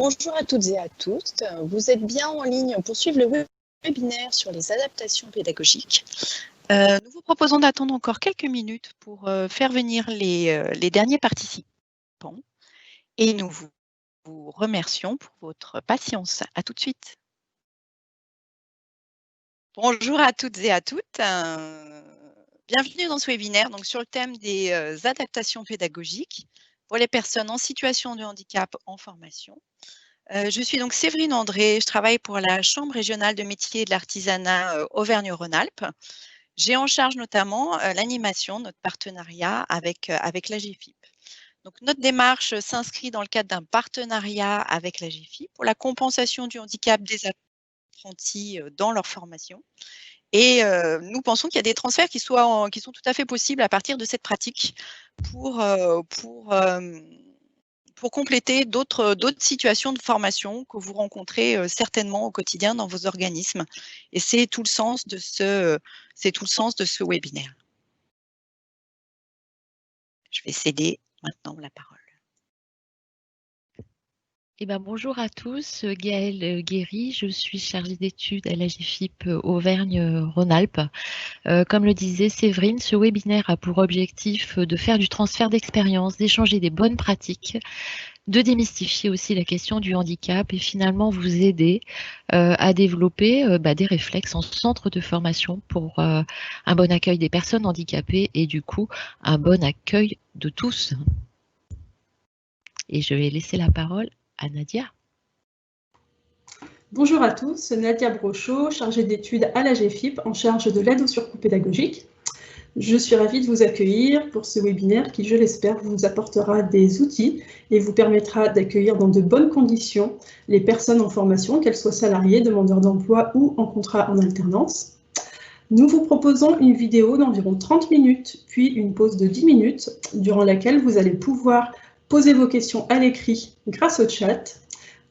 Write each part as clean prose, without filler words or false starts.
Bonjour à toutes et à tous. Vous êtes bien en ligne pour suivre le webinaire sur les adaptations pédagogiques. Nous vous proposons d'attendre encore quelques minutes pour faire venir les derniers participants et nous vous remercions pour votre patience. À tout de suite. Bonjour à toutes et à toutes. Bienvenue dans ce webinaire donc, sur le thème des adaptations pédagogiques pour les personnes en situation de handicap en formation. Je suis donc Séverine André, je travaille pour la Chambre régionale de métiers et de l'artisanat Auvergne-Rhône-Alpes. J'ai en charge notamment l'animation, notre partenariat avec l'AGEFIP. Donc, notre démarche s'inscrit dans le cadre d'un partenariat avec l'AGEFIP pour la compensation du handicap des apprentis dans leur formation. Et nous pensons qu'il y a des transferts qui sont tout à fait possibles à partir de cette pratique pour compléter d'autres situations de formation que vous rencontrez certainement au quotidien dans vos organismes. Et c'est tout le sens de ce webinaire. Je vais céder maintenant la parole. Bonjour à tous, Gaëlle Guéry, je suis chargée d'études à l'AGEFIP Auvergne-Rhône-Alpes. Comme le disait Séverine, ce webinaire a pour objectif de faire du transfert d'expérience, d'échanger des bonnes pratiques, de démystifier aussi la question du handicap et finalement vous aider à développer des réflexes en centre de formation pour un bon accueil des personnes handicapées et du coup un bon accueil de tous. Et je vais laisser la parole à Nadia. Bonjour à tous, Nadia Brochot, chargée d'études à l'AGEFIP en charge de l'aide au surcoût pédagogique. Je suis ravie de vous accueillir pour ce webinaire qui, je l'espère, vous apportera des outils et vous permettra d'accueillir dans de bonnes conditions les personnes en formation, qu'elles soient salariées, demandeurs d'emploi ou en contrat en alternance. Nous vous proposons une vidéo d'environ 30 minutes, puis une pause de 10 minutes, durant laquelle vous allez pouvoir poser vos questions à l'écrit grâce au chat.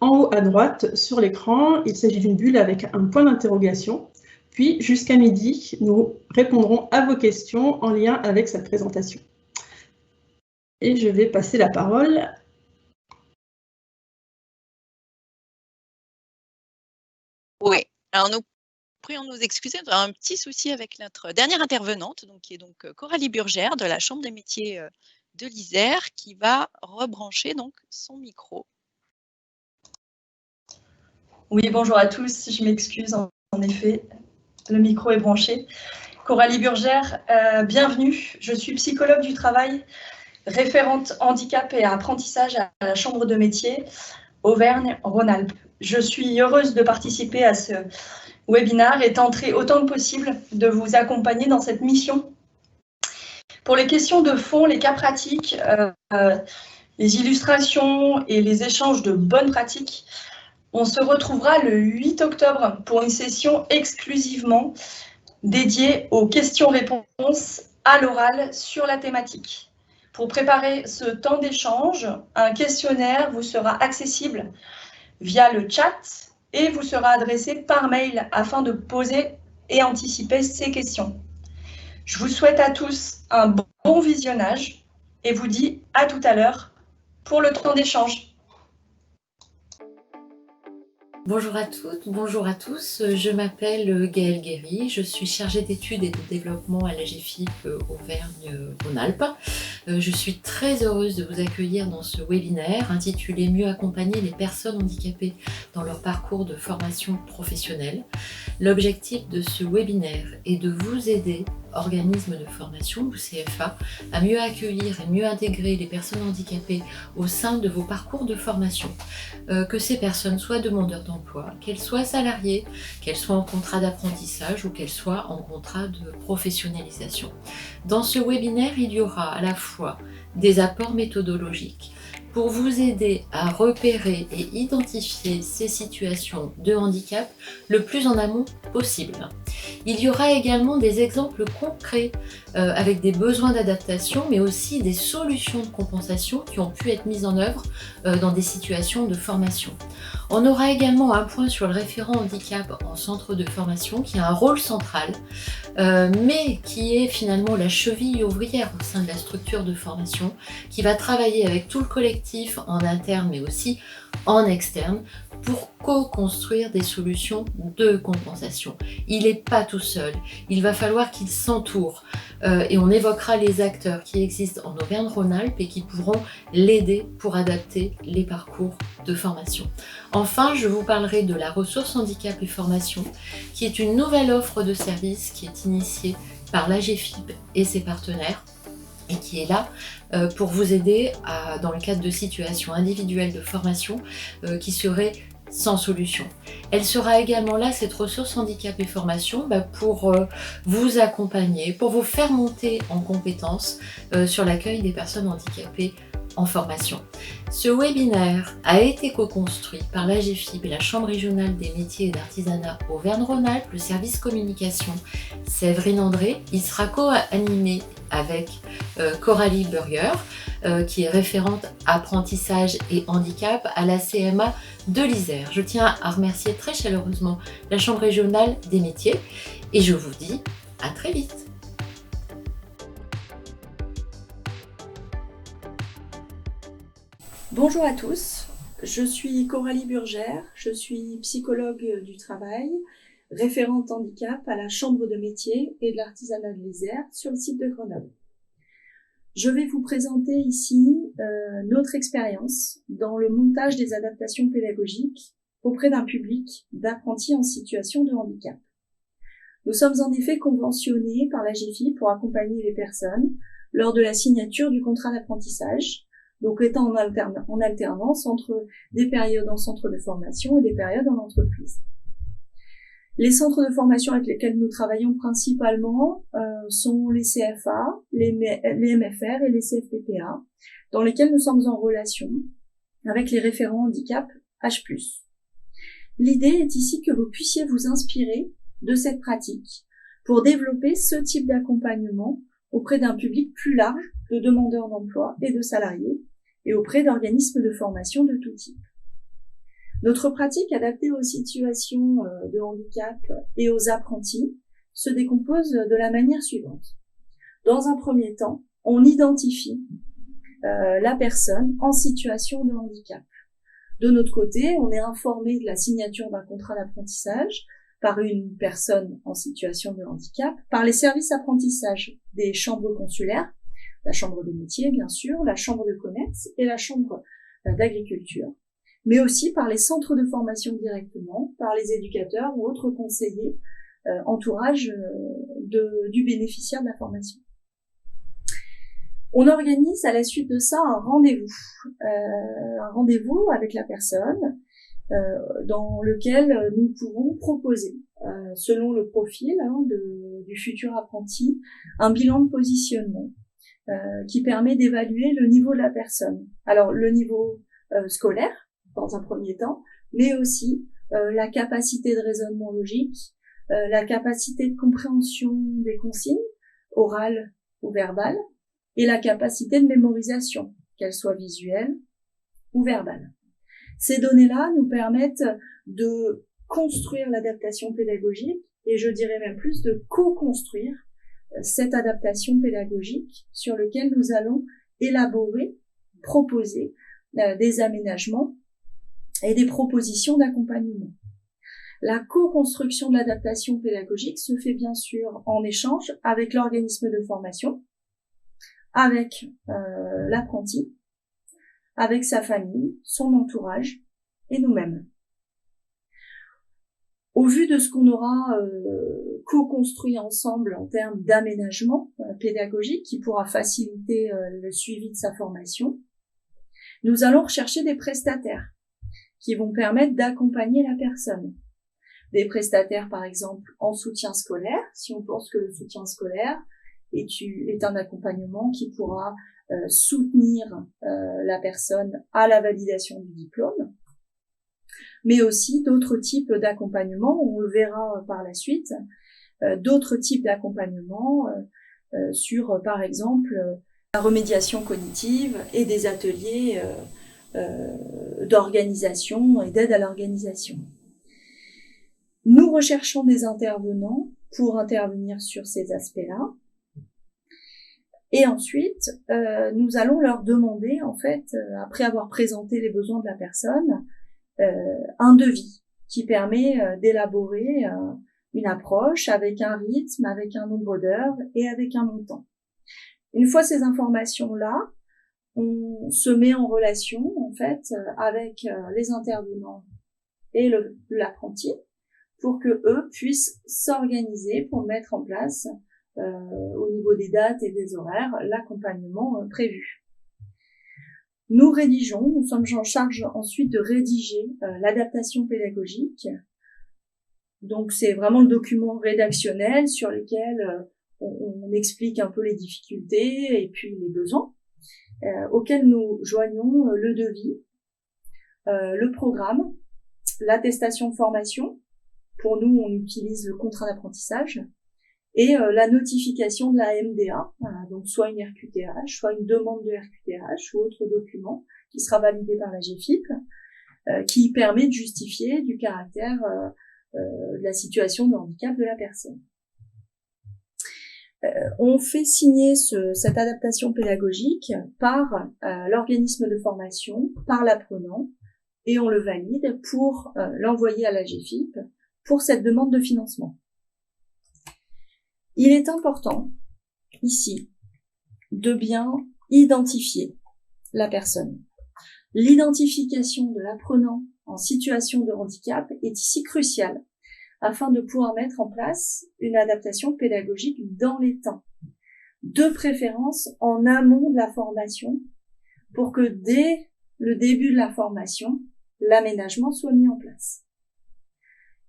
En haut à droite sur l'écran, il s'agit d'une bulle avec un point d'interrogation. Puis, jusqu'à midi, nous répondrons à vos questions en lien avec cette présentation. Et je vais passer la parole. Oui, alors nous prions de nous excuser, nous avons un petit souci avec notre dernière intervenante, qui est Coralie Burgère de la Chambre des métiers de l'Isère, qui va rebrancher son micro. Oui, bonjour à tous, je m'excuse, en effet, le micro est branché. Coralie Burgère, bienvenue, je suis psychologue du travail, référente handicap et apprentissage à la Chambre de métiers Auvergne-Rhône-Alpes. Je suis heureuse de participer à ce webinaire et tenterai autant que possible de vous accompagner dans cette mission. Pour les questions de fond, les cas pratiques, les illustrations et les échanges de bonnes pratiques, on se retrouvera le 8 octobre pour une session exclusivement dédiée aux questions-réponses à l'oral sur la thématique. Pour préparer ce temps d'échange, un questionnaire vous sera accessible via le chat et vous sera adressé par mail afin de poser et anticiper ces questions. Je vous souhaite à tous un bon visionnage et vous dis à tout à l'heure pour le temps d'échange. Bonjour à toutes, bonjour à tous, je m'appelle Gaëlle Guéry, je suis chargée d'études et de développement à l'AGEFIP Auvergne-Rhône-Alpes. Je suis très heureuse de vous accueillir dans ce webinaire intitulé « Mieux accompagner les personnes handicapées dans leur parcours de formation professionnelle ». L'objectif de ce webinaire est de vous aider, organismes de formation ou CFA, à mieux accueillir et mieux intégrer les personnes handicapées au sein de vos parcours de formation. Que ces personnes soient demandeurs d'emploi, qu'elles soient salariées, qu'elles soient en contrat d'apprentissage ou qu'elles soient en contrat de professionnalisation. Dans ce webinaire, il y aura à la fois des apports méthodologiques pour vous aider à repérer et identifier ces situations de handicap le plus en amont possible. Il y aura également des exemples concrets avec des besoins d'adaptation, mais aussi des solutions de compensation qui ont pu être mises en œuvre dans des situations de formation. On aura également un point sur le référent handicap en centre de formation qui a un rôle central, mais qui est finalement la cheville ouvrière au sein de la structure de formation, qui va travailler avec tout le collectif en interne mais aussi en externe pour co-construire des solutions de compensation. Il n'est pas tout seul, il va falloir qu'il s'entoure et on évoquera les acteurs qui existent en Auvergne-Rhône-Alpes et qui pourront l'aider pour adapter les parcours de formation. Enfin, je vous parlerai de la ressource handicap et formation, qui est une nouvelle offre de service qui est initiée par l'AGEFIP et ses partenaires et qui est là pour vous aider dans le cadre de situations individuelles de formation qui seraient sans solution. Elle sera également là, cette ressource handicap et formation, pour vous accompagner, pour vous faire monter en compétences sur l'accueil des personnes handicapées en formation. Ce webinaire a été co-construit par l'AGEFIP et la Chambre régionale des métiers et d'artisanat Auvergne-Rhône-Alpes, le service communication Séverine André. Il sera co-animé avec Coralie Burger, qui est référente apprentissage et handicap à la CMA de l'Isère. Je tiens à remercier très chaleureusement la Chambre régionale des métiers et je vous dis à très vite. Bonjour à tous, je suis Coralie Burger, je suis psychologue du travail, référente handicap à la Chambre de métiers et de l'artisanat de l'Isère sur le site de Grenoble. Je vais vous présenter ici notre expérience dans le montage des adaptations pédagogiques auprès d'un public d'apprentis en situation de handicap. Nous sommes en effet conventionnés par l'AGEFIP pour accompagner les personnes lors de la signature du contrat d'apprentissage, donc étant en alternance entre des périodes en centre de formation et des périodes en entreprise. Les centres de formation avec lesquels nous travaillons principalement sont les CFA, les MFR et les CFPPA, dans lesquels nous sommes en relation avec les référents handicap H+. L'idée est ici que vous puissiez vous inspirer de cette pratique pour développer ce type d'accompagnement auprès d'un public plus large de demandeurs d'emploi et de salariés et auprès d'organismes de formation de tout type. Notre pratique adaptée aux situations de handicap et aux apprentis se décompose de la manière suivante. Dans un premier temps, on identifie la personne en situation de handicap. De notre côté, on est informé de la signature d'un contrat d'apprentissage par une personne en situation de handicap, par les services apprentissage des chambres consulaires, la chambre de métier bien sûr, la chambre de commerce et la chambre d'agriculture, mais aussi par les centres de formation directement, par les éducateurs ou autres conseillers entourage du bénéficiaire de la formation. On organise à la suite de ça un rendez-vous avec la personne dans lequel nous pouvons proposer, selon le profil du futur apprenti, un bilan de positionnement qui permet d'évaluer le niveau de la personne. Alors le niveau scolaire dans un premier temps, mais aussi la capacité de raisonnement logique, la capacité de compréhension des consignes, orales ou verbales, et la capacité de mémorisation, qu'elle soit visuelle ou verbale. Ces données-là nous permettent de construire l'adaptation pédagogique, et je dirais même plus de co-construire cette adaptation pédagogique sur laquelle nous allons élaborer, proposer des aménagements et des propositions d'accompagnement. La co-construction de l'adaptation pédagogique se fait bien sûr en échange avec l'organisme de formation, avec l'apprenti, avec sa famille, son entourage et nous-mêmes. Au vu de ce qu'on aura co-construit ensemble en termes d'aménagement pédagogique qui pourra faciliter le suivi de sa formation, nous allons rechercher des prestataires qui vont permettre d'accompagner la personne. Des prestataires, par exemple, en soutien scolaire, si on pense que le soutien scolaire est un accompagnement qui pourra soutenir la personne à la validation du diplôme, mais aussi d'autres types d'accompagnement, on le verra par la suite, d'autres types d'accompagnement sur, par exemple, la remédiation cognitive et des ateliers d'organisation et d'aide à l'organisation. Nous recherchons des intervenants pour intervenir sur ces aspects-là. Et ensuite, nous allons leur demander, en fait, après avoir présenté les besoins de la personne, un devis qui permet d'élaborer une approche avec un rythme, avec un nombre d'heures et avec un montant. Une fois ces informations-là, on se met en relation, en fait, avec les intervenants et l'apprenti pour que eux puissent s'organiser pour mettre en place au niveau des dates et des horaires, l'accompagnement prévu. Nous sommes en charge ensuite de rédiger l'adaptation pédagogique. Donc c'est vraiment le document rédactionnel sur lequel on explique un peu les difficultés et puis les besoins, auxquels nous joignons le devis, le programme, l'attestation de formation. Pour nous, on utilise le contrat d'apprentissage. Et la notification de la MDA, donc soit une RQTH, soit une demande de RQTH ou autre document qui sera validé par la GFIP, qui permet de justifier du caractère de la situation de handicap de la personne. On fait signer cette adaptation pédagogique par l'organisme de formation, par l'apprenant, et on le valide pour l'envoyer à la GFIP pour cette demande de financement. Il est important, ici, de bien identifier la personne. L'identification de l'apprenant en situation de handicap est ici cruciale afin de pouvoir mettre en place une adaptation pédagogique dans les temps, de préférence en amont de la formation, pour que dès le début de la formation, l'aménagement soit mis en place.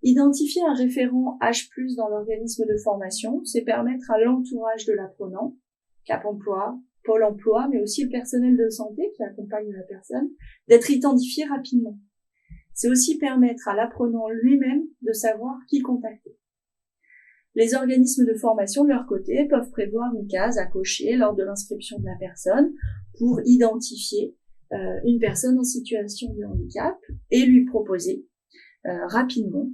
Identifier un référent H+ dans l'organisme de formation, c'est permettre à l'entourage de l'apprenant, Cap Emploi, Pôle Emploi, mais aussi le personnel de santé qui accompagne la personne, d'être identifié rapidement. C'est aussi permettre à l'apprenant lui-même de savoir qui contacter. Les organismes de formation, de leur côté, peuvent prévoir une case à cocher lors de l'inscription de la personne pour identifier une personne en situation de handicap et lui proposer rapidement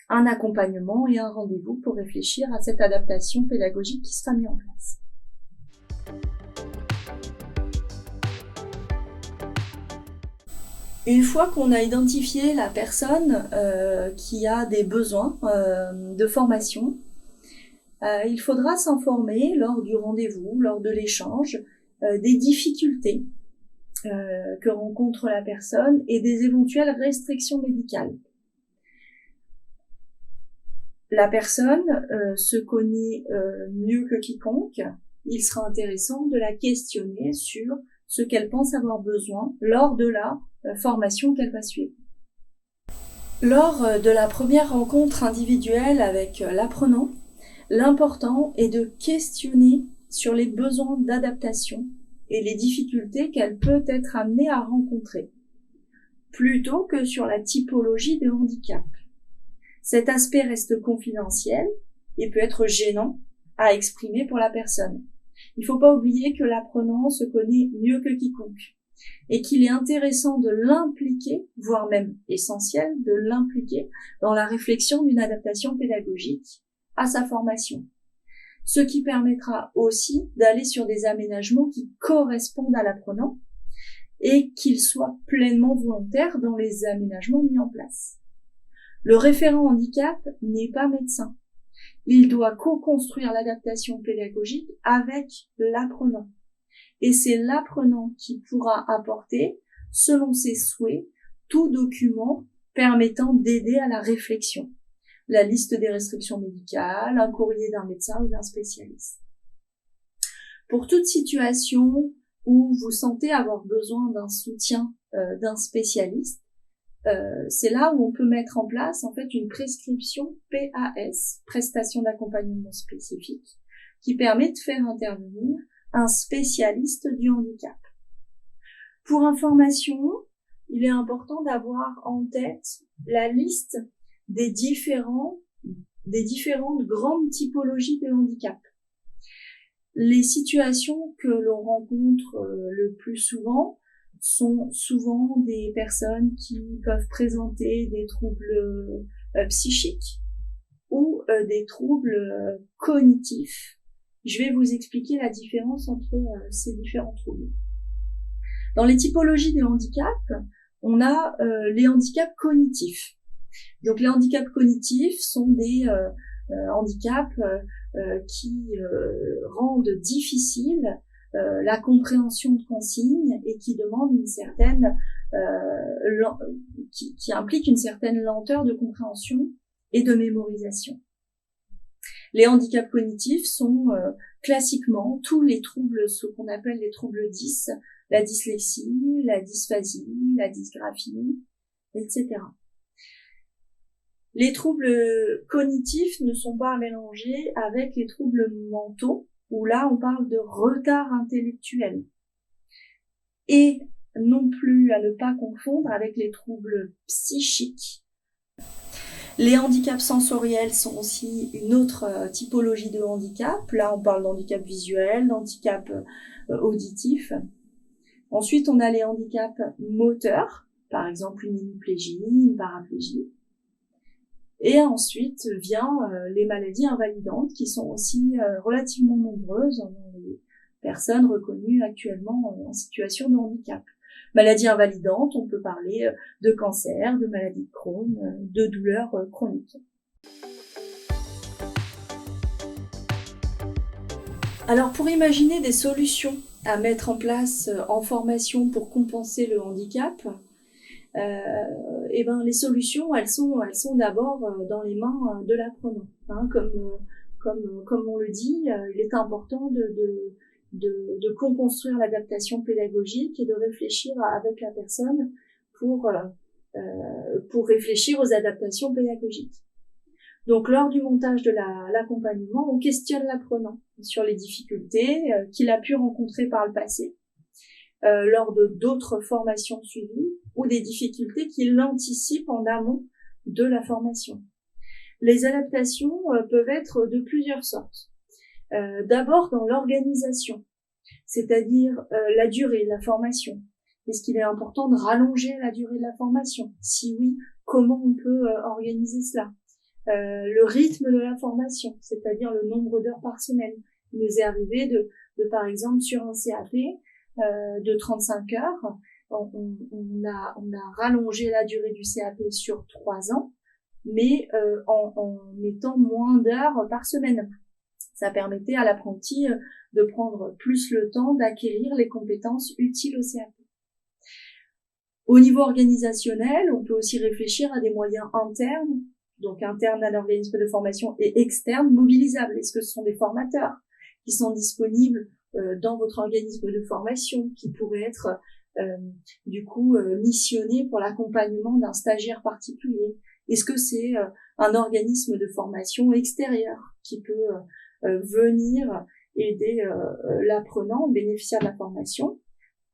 un accompagnement et un rendez-vous pour réfléchir à cette adaptation pédagogique qui sera mise en place. Une fois qu'on a identifié la personne qui a des besoins de formation, il faudra s'informer lors du rendez-vous, lors de l'échange, des difficultés que rencontre la personne et des éventuelles restrictions médicales. La personne se connaît mieux que quiconque. Il sera intéressant de la questionner sur ce qu'elle pense avoir besoin lors de la formation qu'elle va suivre. Lors de la première rencontre individuelle avec l'apprenant, l'important est de questionner sur les besoins d'adaptation et les difficultés qu'elle peut être amenée à rencontrer, plutôt que sur la typologie de handicap. Cet aspect reste confidentiel et peut être gênant à exprimer pour la personne. Il ne faut pas oublier que l'apprenant se connaît mieux que quiconque et qu'il est intéressant de l'impliquer, voire même essentiel de l'impliquer dans la réflexion d'une adaptation pédagogique à sa formation. Ce qui permettra aussi d'aller sur des aménagements qui correspondent à l'apprenant et qu'il soit pleinement volontaire dans les aménagements mis en place. Le référent handicap n'est pas médecin. Il doit co-construire l'adaptation pédagogique avec l'apprenant. Et c'est l'apprenant qui pourra apporter, selon ses souhaits, tout document permettant d'aider à la réflexion. La liste des restrictions médicales, un courrier d'un médecin ou d'un spécialiste. Pour toute situation où vous sentez avoir besoin d'un soutien d'un spécialiste, c'est là où on peut mettre en place en fait une prescription PAS, prestation d'accompagnement spécifique, qui permet de faire intervenir un spécialiste du handicap. Pour information, il est important d'avoir en tête la liste des différents des différentes grandes typologies de handicap. Les situations que l'on rencontre le plus souvent sont souvent des personnes qui peuvent présenter des troubles psychiques ou des troubles cognitifs. Je vais vous expliquer la différence entre ces différents troubles. Dans les typologies de handicap, on a les handicaps cognitifs. Donc les handicaps cognitifs sont des handicaps qui rendent difficile la compréhension de consignes et qui demandent une certaine qui implique une certaine lenteur de compréhension et de mémorisation. Les handicaps cognitifs sont classiquement tous les troubles, ce qu'on appelle les troubles 10, la dyslexie, la dysphasie, la dysgraphie, etc. Les troubles cognitifs ne sont pas à mélanger avec les troubles mentaux, où là on parle de retard intellectuel. Et non plus à ne pas confondre avec les troubles psychiques. Les handicaps sensoriels sont aussi une autre typologie de handicap. Là, on parle d'handicap visuel, d'handicap auditif. Ensuite, on a les handicaps moteurs, par exemple une hémiplégie, une paraplégie. Et ensuite vient les maladies invalidantes qui sont aussi relativement nombreuses dans les personnes reconnues actuellement en situation de handicap. Maladies invalidantes, on peut parler de cancer, de maladie de Crohn, de douleurs chroniques. Alors pour imaginer des solutions à mettre en place en formation pour compenser le handicap, les solutions elles sont d'abord dans les mains de l'apprenant. Comme on le dit, il est important de co-construire l'adaptation pédagogique et de réfléchir avec la personne pour réfléchir aux adaptations pédagogiques. Donc, lors du montage de l'accompagnement, on questionne l'apprenant sur les difficultés qu'il a pu rencontrer par le passé, lors d'autres formations suivies, ou des difficultés qu'il anticipe en amont de la formation. Les adaptations peuvent être de plusieurs sortes. D'abord dans l'organisation, c'est-à-dire la durée de la formation. Est-ce qu'il est important de rallonger la durée de la formation? Si oui, comment on peut organiser cela? Le rythme de la formation, c'est-à-dire le nombre d'heures par semaine. Il nous est arrivé de par exemple, sur un CAP de 35 heures, on a rallongé la durée du CAP sur 3 ans, mais en mettant moins d'heures par semaine. Ça permettait à l'apprenti de prendre plus le temps d'acquérir les compétences utiles au CAP. Au niveau organisationnel, on peut aussi réfléchir à des moyens internes, donc internes à l'organisme de formation et externes mobilisables. Est-ce que ce sont des formateurs qui sont disponibles dans votre organisme de formation, qui pourraient être missionnés pour l'accompagnement d'un stagiaire particulier? Est-ce que c'est un organisme de formation extérieur qui peut venir aider l'apprenant, le bénéficiaire de la formation,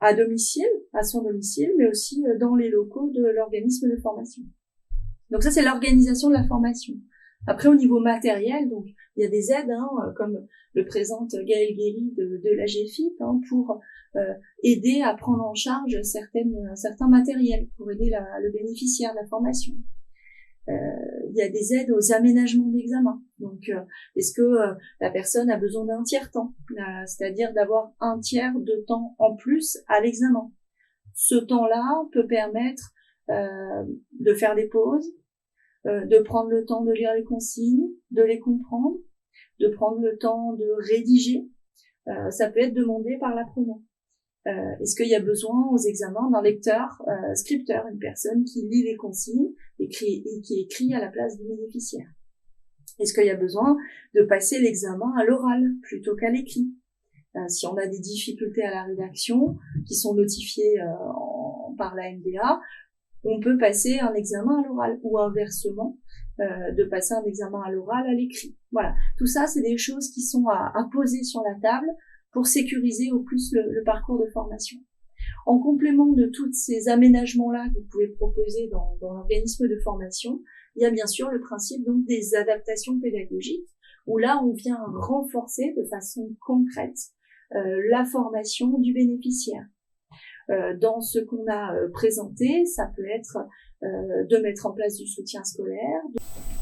à domicile, à son domicile, mais aussi dans les locaux de l'organisme de formation. Donc ça, c'est l'organisation de la formation. Après, au niveau matériel, donc il y a des aides, comme le présente Gaëlle Guéry de l'AGFIP, pour aider à prendre en charge certains matériels, pour aider le bénéficiaire de la formation. Il y a des aides aux aménagements d'examen. Donc, est-ce que la personne a besoin d'un tiers-temps, c'est-à-dire d'avoir un tiers de temps en plus à l'examen? Ce temps-là peut permettre de faire des pauses, de prendre le temps de lire les consignes, de les comprendre, de prendre le temps de rédiger. Ça peut être demandé par l'apprenant. Est-ce qu'il y a besoin aux examens d'un lecteur, scripteur, une personne qui lit les consignes et qui écrit à la place du bénéficiaire? Est-ce qu'il y a besoin de passer l'examen à l'oral plutôt qu'à l'écrit? Si on a des difficultés à la rédaction qui sont notifiées par la MDA, on peut passer un examen à l'oral, ou inversement, de passer un examen à l'oral à l'écrit. Voilà, tout ça, c'est des choses qui sont à poser sur la table pour sécuriser au plus le parcours de formation. En complément de tous ces aménagements-là que vous pouvez proposer dans l'organisme de formation, il y a bien sûr le principe donc des adaptations pédagogiques, où là on vient renforcer de façon concrète la formation du bénéficiaire. Dans ce qu'on a présenté, ça peut être de mettre en place du soutien scolaire.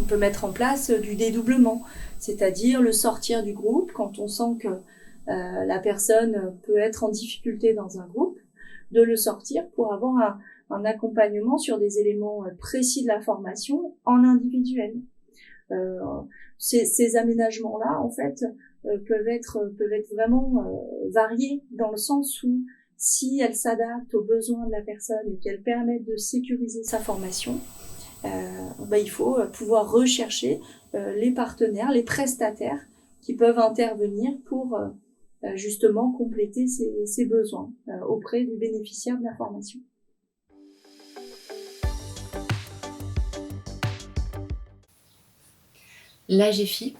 On peut mettre en place du dédoublement, c'est-à-dire le sortir du groupe quand on sent que la personne peut être en difficulté dans un groupe, de le sortir pour avoir un accompagnement sur des éléments précis de la formation en individuel. Ces aménagements-là, en fait, peuvent être vraiment variés dans le sens où si elles s'adaptent aux besoins de la personne et qu'elles permettent de sécuriser sa formation, il faut pouvoir rechercher les partenaires, les prestataires qui peuvent intervenir pour justement compléter ces besoins auprès du bénéficiaire de la formation. L'AGFIP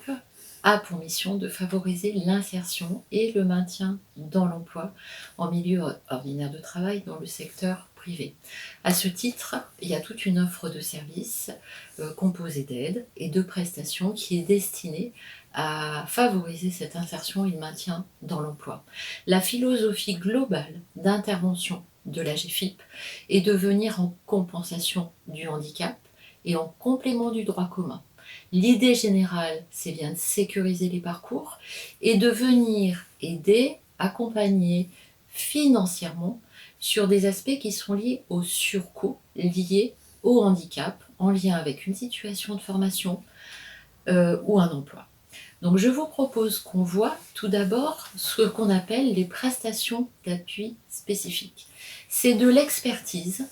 a pour mission de favoriser l'insertion et le maintien dans l'emploi en milieu ordinaire de travail dans le secteur privé. À ce titre, il y a toute une offre de services composée d'aides et de prestations qui est destinée à favoriser cette insertion et le maintien dans l'emploi. La philosophie globale d'intervention de l'AGFIP est de venir en compensation du handicap et en complément du droit commun. L'idée générale, c'est bien de sécuriser les parcours et de venir aider, accompagner financièrement sur des aspects qui sont liés au surcoût, liés au handicap, en lien avec une situation de formation ou un emploi. Donc je vous propose qu'on voit tout d'abord ce qu'on appelle les prestations d'appui spécifiques. C'est de l'expertise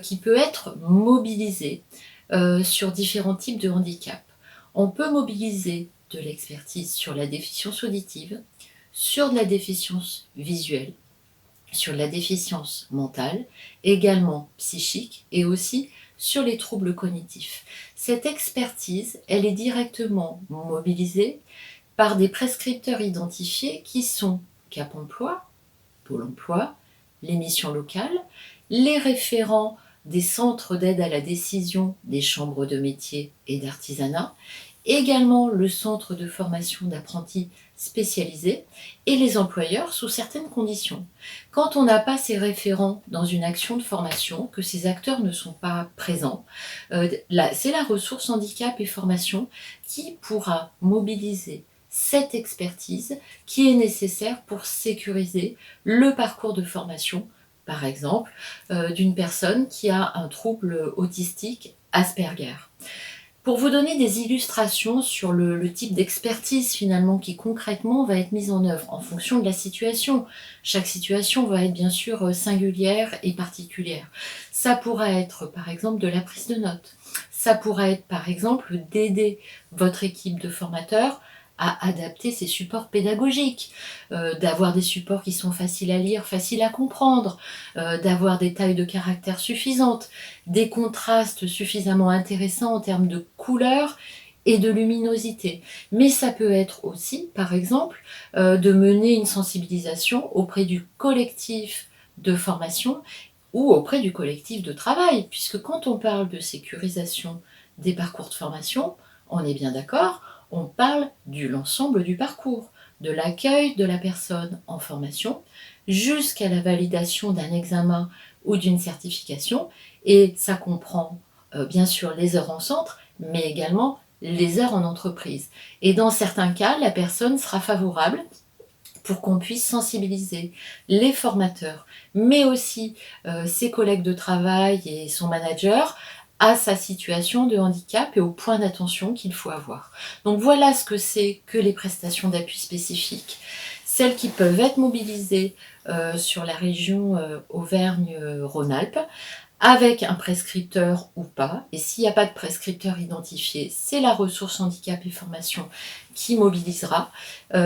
qui peut être mobilisée sur différents types de handicap. On peut mobiliser de l'expertise sur la déficience auditive, sur de la déficience visuelle, sur la déficience mentale, également psychique et aussi sur les troubles cognitifs. Cette expertise, elle est directement mobilisée par des prescripteurs identifiés qui sont Cap Emploi, Pôle Emploi, les missions locales, les référents des centres d'aide à la décision des chambres de métiers et d'artisanat, également le centre de formation d'apprentis spécialisés et les employeurs sous certaines conditions. Quand on n'a pas ces référents dans une action de formation, que ces acteurs ne sont pas présents, c'est la ressource handicap et formation qui pourra mobiliser cette expertise qui est nécessaire pour sécuriser le parcours de formation, par exemple, d'une personne qui a un trouble autistique Asperger. Pour vous donner des illustrations sur le type d'expertise finalement qui concrètement va être mise en œuvre en fonction de la situation. Chaque situation va être bien sûr singulière et particulière. Ça pourra être par exemple de la prise de notes. Ça pourra être par exemple d'aider votre équipe de formateurs à adapter ses supports pédagogiques, d'avoir des supports qui sont faciles à lire, faciles à comprendre, d'avoir des tailles de caractère suffisantes, des contrastes suffisamment intéressants en termes de couleurs et de luminosité. Mais ça peut être aussi, par exemple, de mener une sensibilisation auprès du collectif de formation ou auprès du collectif de travail, puisque quand on parle de sécurisation des parcours de formation, on est bien d'accord, on parle de l'ensemble du parcours, de l'accueil de la personne en formation jusqu'à la validation d'un examen ou d'une certification, et ça comprend bien sûr les heures en centre, mais également les heures en entreprise. Et dans certains cas, la personne sera favorable pour qu'on puisse sensibiliser les formateurs, mais aussi ses collègues de travail et son manager à sa situation de handicap et aux points d'attention qu'il faut avoir. Donc voilà ce que c'est que les prestations d'appui spécifiques, celles qui peuvent être mobilisées sur la région Auvergne-Rhône-Alpes, avec un prescripteur ou pas, et s'il n'y a pas de prescripteur identifié, c'est la ressource handicap et formation qui mobilisera,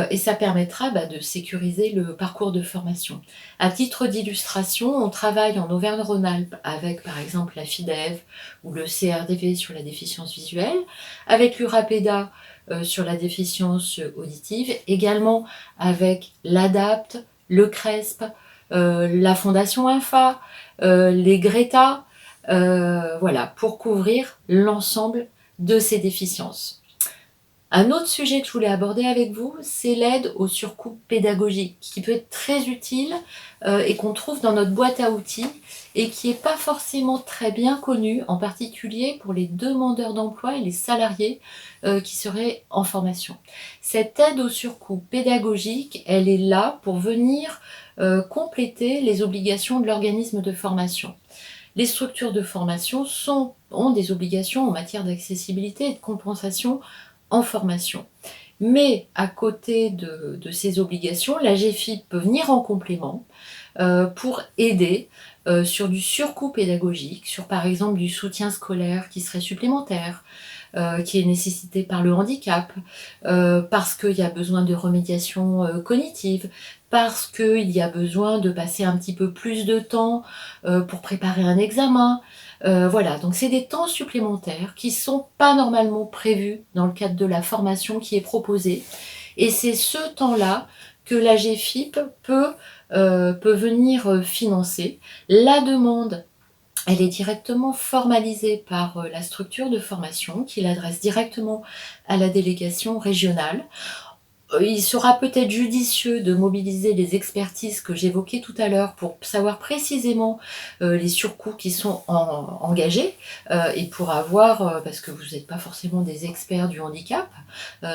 et ça permettra de sécuriser le parcours de formation. À titre d'illustration, on travaille en Auvergne-Rhône-Alpes avec par exemple la FIDEV ou le CRDV sur la déficience visuelle, avec l'URAPEDA sur la déficience auditive, également avec l'ADAPT, le CRESP, la Fondation INFA, les Greta, voilà, pour couvrir l'ensemble de ces déficiences. Un autre sujet que je voulais aborder avec vous, c'est l'aide au surcoût pédagogique, qui peut être très utile et qu'on trouve dans notre boîte à outils et qui n'est pas forcément très bien connue, en particulier pour les demandeurs d'emploi et les salariés qui seraient en formation. Cette aide au surcoût pédagogique, elle est là pour venir compléter les obligations de l'organisme de formation. Les structures de formation ont des obligations en matière d'accessibilité et de compensation en formation. Mais à côté de ces obligations, la GFIP peut venir en complément pour aider sur du surcoût pédagogique, sur par exemple du soutien scolaire qui serait supplémentaire, qui est nécessité par le handicap, parce qu'il y a besoin de remédiation cognitive, parce qu'il y a besoin de passer un petit peu plus de temps pour préparer un examen. Voilà, donc c'est des temps supplémentaires qui ne sont pas normalement prévus dans le cadre de la formation qui est proposée. Et c'est ce temps-là que la GFIP peut venir financer. La demande, elle est directement formalisée par la structure de formation qui l'adresse directement à la délégation régionale. Il sera peut-être judicieux de mobiliser les expertises que j'évoquais tout à l'heure pour savoir précisément les surcoûts qui sont engagés et pour avoir, parce que vous n'êtes pas forcément des experts du handicap,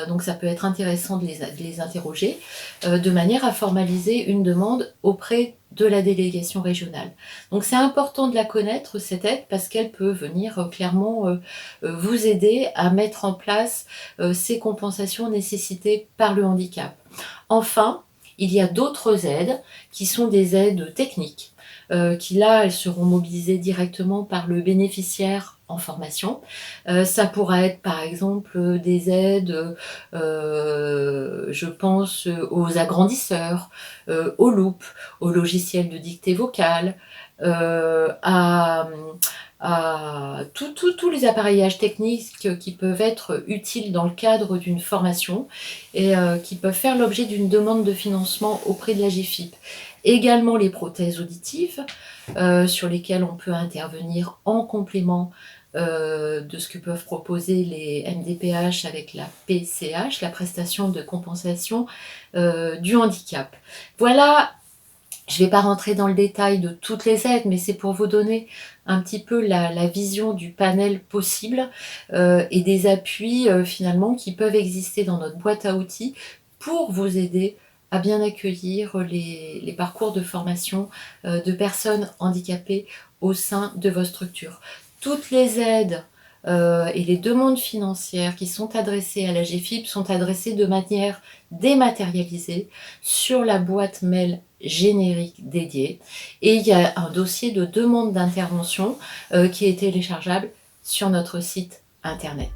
donc ça peut être intéressant de les interroger, de manière à formaliser une demande auprès de la délégation régionale. Donc c'est important de la connaître, cette aide, parce qu'elle peut venir clairement vous aider à mettre en place ces compensations nécessitées par le handicap. Enfin, il y a d'autres aides qui sont des aides techniques, qui là, elles seront mobilisées directement par le bénéficiaire en formation. Ça pourra être par exemple des aides, je pense aux agrandisseurs, aux loupes, aux logiciels de dictée vocale, à tous les appareillages techniques qui peuvent être utiles dans le cadre d'une formation et qui peuvent faire l'objet d'une demande de financement auprès de la GFIP. Également les prothèses auditives sur lesquelles on peut intervenir en complément de ce que peuvent proposer les MDPH avec la PCH, la prestation de compensation du handicap. Voilà, je ne vais pas rentrer dans le détail de toutes les aides, mais c'est pour vous donner un petit peu la vision du panel possible et des appuis finalement qui peuvent exister dans notre boîte à outils pour vous aider à bien accueillir les parcours de formation de personnes handicapées au sein de vos structures. Toutes les aides et les demandes financières qui sont adressées à la GFIP sont adressées de manière dématérialisée sur la boîte mail générique dédiée. Et il y a un dossier de demande d'intervention qui est téléchargeable sur notre site internet.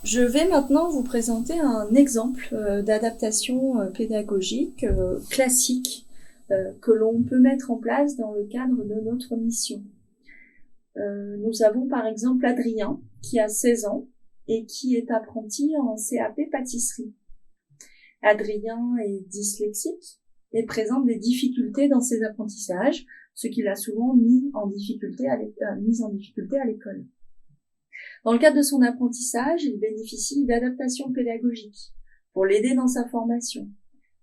Je vais maintenant vous présenter un exemple d'adaptation pédagogique classique que l'on peut mettre en place dans le cadre de notre mission. Nous avons par exemple Adrien qui a 16 ans et qui est apprenti en CAP pâtisserie. Adrien est dyslexique et présente des difficultés dans ses apprentissages, ce qui l'a souvent mis en difficulté à l'école. Dans le cadre de son apprentissage, il bénéficie d'adaptations pédagogiques pour l'aider dans sa formation.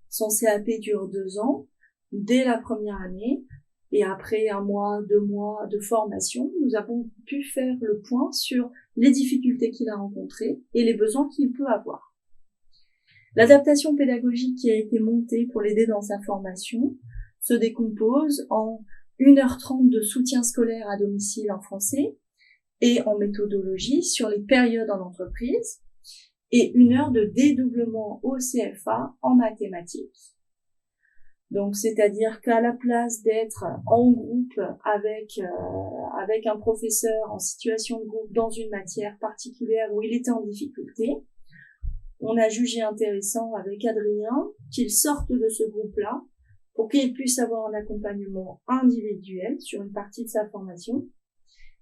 Son CAP dure 2 ans, dès la première année, et après 1 mois, 2 mois de formation, nous avons pu faire le point sur les difficultés qu'il a rencontrées et les besoins qu'il peut avoir. L'adaptation pédagogique qui a été montée pour l'aider dans sa formation se décompose en 1h30 de soutien scolaire à domicile en français et en méthodologie sur les périodes en entreprise et 1 heure de dédoublement au CFA en mathématiques. Donc, c'est-à-dire qu'à la place d'être en groupe avec un professeur en situation de groupe dans une matière particulière où il était en difficulté, on a jugé intéressant avec Adrien qu'il sorte de ce groupe-là pour qu'il puisse avoir un accompagnement individuel sur une partie de sa formation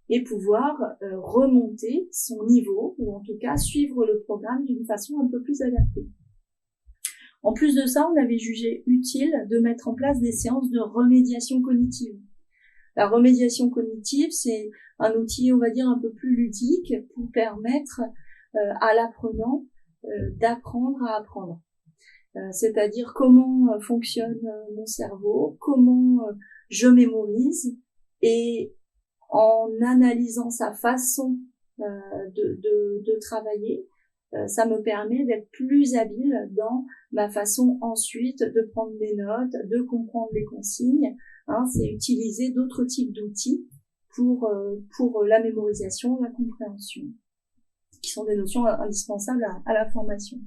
et pouvoir remonter son niveau ou en tout cas suivre le programme d'une façon un peu plus adaptée. En plus de ça, on avait jugé utile de mettre en place des séances de remédiation cognitive. La remédiation cognitive, c'est un outil, on va dire, un peu plus ludique pour permettre à l'apprenant d'apprendre à apprendre. C'est-à-dire comment fonctionne mon cerveau, comment je mémorise, et en analysant sa façon de travailler, ça me permet d'être plus habile dans ma façon ensuite de prendre des notes, de comprendre les consignes. C'est utiliser d'autres types d'outils pour la mémorisation, la compréhension, qui sont des notions indispensables à la formation.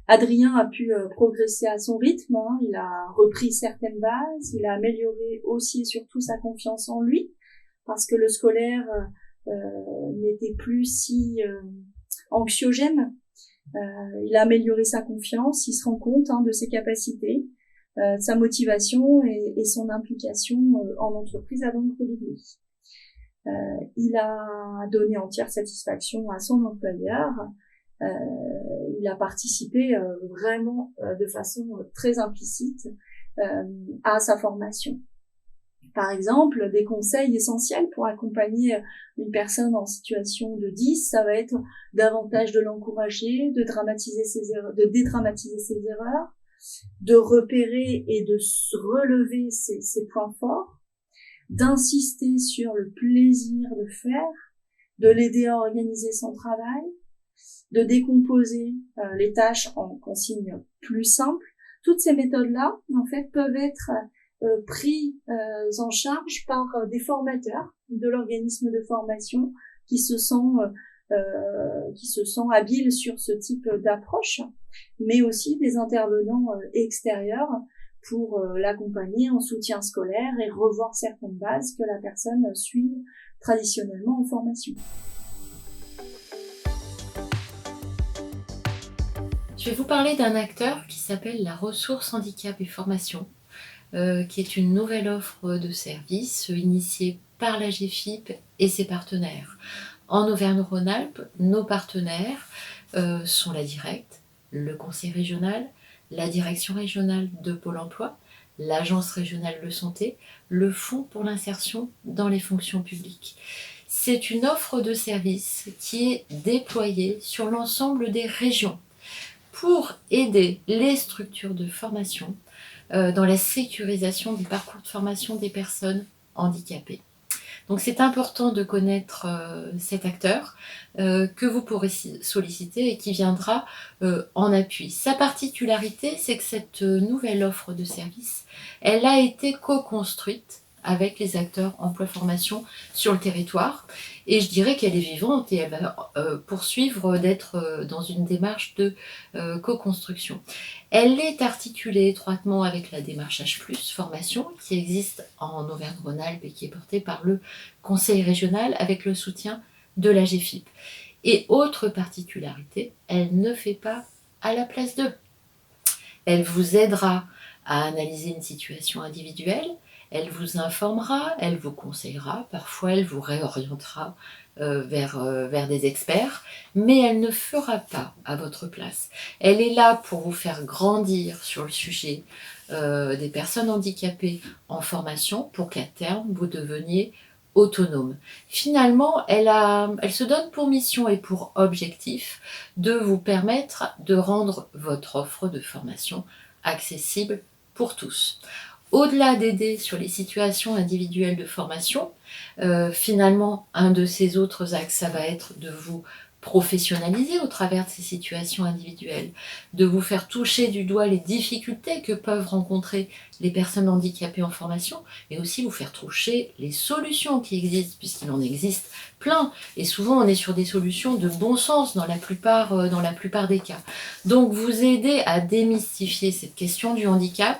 Adrien a pu progresser à son rythme, il a repris certaines bases, il a amélioré aussi et surtout sa confiance en lui, parce que le scolaire n'était plus si anxiogène. Il a amélioré sa confiance, il se rend compte de ses capacités, sa motivation et son implication en entreprise a donc redoublé. Il a donné entière satisfaction à son employeur. Il a participé vraiment de façon très implicite à sa formation. Par exemple, des conseils essentiels pour accompagner une personne en situation de 10, ça va être davantage de l'encourager, de dédramatiser ses erreurs, de repérer et de relever ses points forts, d'insister sur le plaisir de faire, de l'aider à organiser son travail, de décomposer les tâches en consignes plus simples. Toutes ces méthodes-là, en fait, peuvent être pris en charge par des formateurs de l'organisme de formation qui se sont habiles sur ce type d'approche, mais aussi des intervenants extérieurs pour l'accompagner en soutien scolaire et revoir certaines bases que la personne suit traditionnellement en formation. Je vais vous parler d'un acteur qui s'appelle la Ressource Handicap et Formation, qui est une nouvelle offre de service initiée par la GFIP et ses partenaires. En Auvergne-Rhône-Alpes, nos partenaires sont la Directe, le Conseil régional, la Direction régionale de Pôle emploi, l'Agence régionale de santé, le Fonds pour l'insertion dans les fonctions publiques. C'est une offre de service qui est déployée sur l'ensemble des régions pour aider les structures de formation dans la sécurisation du parcours de formation des personnes handicapées. Donc c'est important de connaître cet acteur que vous pourrez solliciter et qui viendra en appui. Sa particularité, c'est que cette nouvelle offre de service, elle a été co-construite avec les acteurs emploi-formation sur le territoire. Et je dirais qu'elle est vivante et elle va poursuivre d'être dans une démarche de co-construction. Elle est articulée étroitement avec la démarche H+, formation, qui existe en Auvergne-Rhône-Alpes et qui est portée par le Conseil régional avec le soutien de la GFIP. Et autre particularité, elle ne fait pas à la place d'eux. Elle vous aidera à analyser une situation individuelle, elle vous informera, elle vous conseillera, parfois elle vous réorientera vers des experts, mais elle ne fera pas à votre place. Elle est là pour vous faire grandir sur le sujet des personnes handicapées en formation pour qu'à terme vous deveniez autonome. Finalement, elle se donne pour mission et pour objectif de vous permettre de rendre votre offre de formation accessible pour tous. Au-delà d'aider sur les situations individuelles de formation, finalement, un de ces autres axes, ça va être de vous professionnaliser au travers de ces situations individuelles, de vous faire toucher du doigt les difficultés que peuvent rencontrer les personnes handicapées en formation, mais aussi vous faire toucher les solutions qui existent, puisqu'il en existe plein. Et souvent, on est sur des solutions de bon sens dans la plupart des cas. Donc, vous aider à démystifier cette question du handicap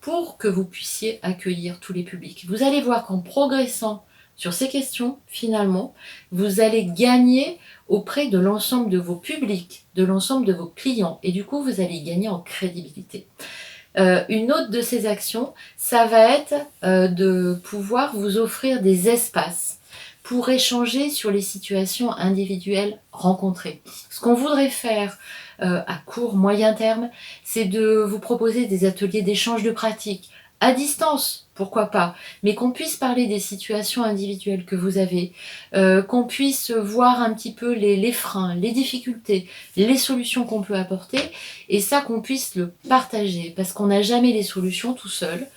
pour que vous puissiez accueillir tous les publics. Vous allez voir qu'en progressant sur ces questions, finalement, vous allez gagner auprès de l'ensemble de vos publics, de l'ensemble de vos clients, et du coup, vous allez gagner en crédibilité. Une autre de ces actions, ça va être de pouvoir vous offrir des espaces pour échanger sur les situations individuelles rencontrées. Ce qu'on voudrait faire à court, moyen terme, c'est de vous proposer des ateliers d'échange de pratiques, à distance, pourquoi pas, mais qu'on puisse parler des situations individuelles que vous avez, qu'on puisse voir un petit peu les freins, les difficultés, les solutions qu'on peut apporter, et ça qu'on puisse le partager, parce qu'on n'a jamais les solutions tout seul.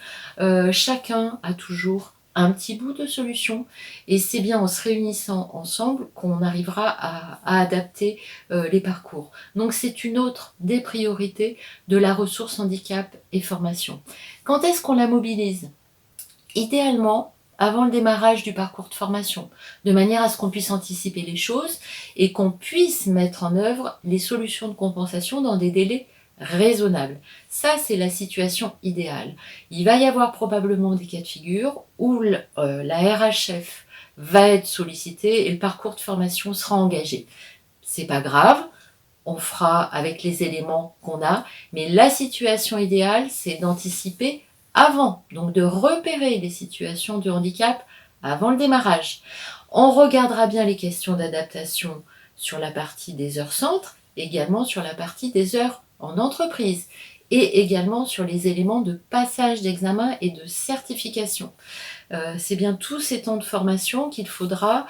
Chacun a toujours un petit bout de solution, et c'est bien en se réunissant ensemble qu'on arrivera à adapter les parcours. Donc c'est une autre des priorités de la ressource handicap et formation. Quand est-ce qu'on la mobilise? Idéalement, avant le démarrage du parcours de formation, de manière à ce qu'on puisse anticiper les choses et qu'on puisse mettre en œuvre les solutions de compensation dans des délais raisonnable. Ça, c'est la situation idéale. Il va y avoir probablement des cas de figure où la RHF va être sollicitée et le parcours de formation sera engagé. C'est pas grave, on fera avec les éléments qu'on a, mais la situation idéale, c'est d'anticiper avant, donc de repérer les situations de handicap avant le démarrage. On regardera bien les questions d'adaptation sur la partie des heures centres, également sur la partie des heures en entreprise et également sur les éléments de passage d'examen et de certification. C'est bien tous ces temps de formation qu'il faudra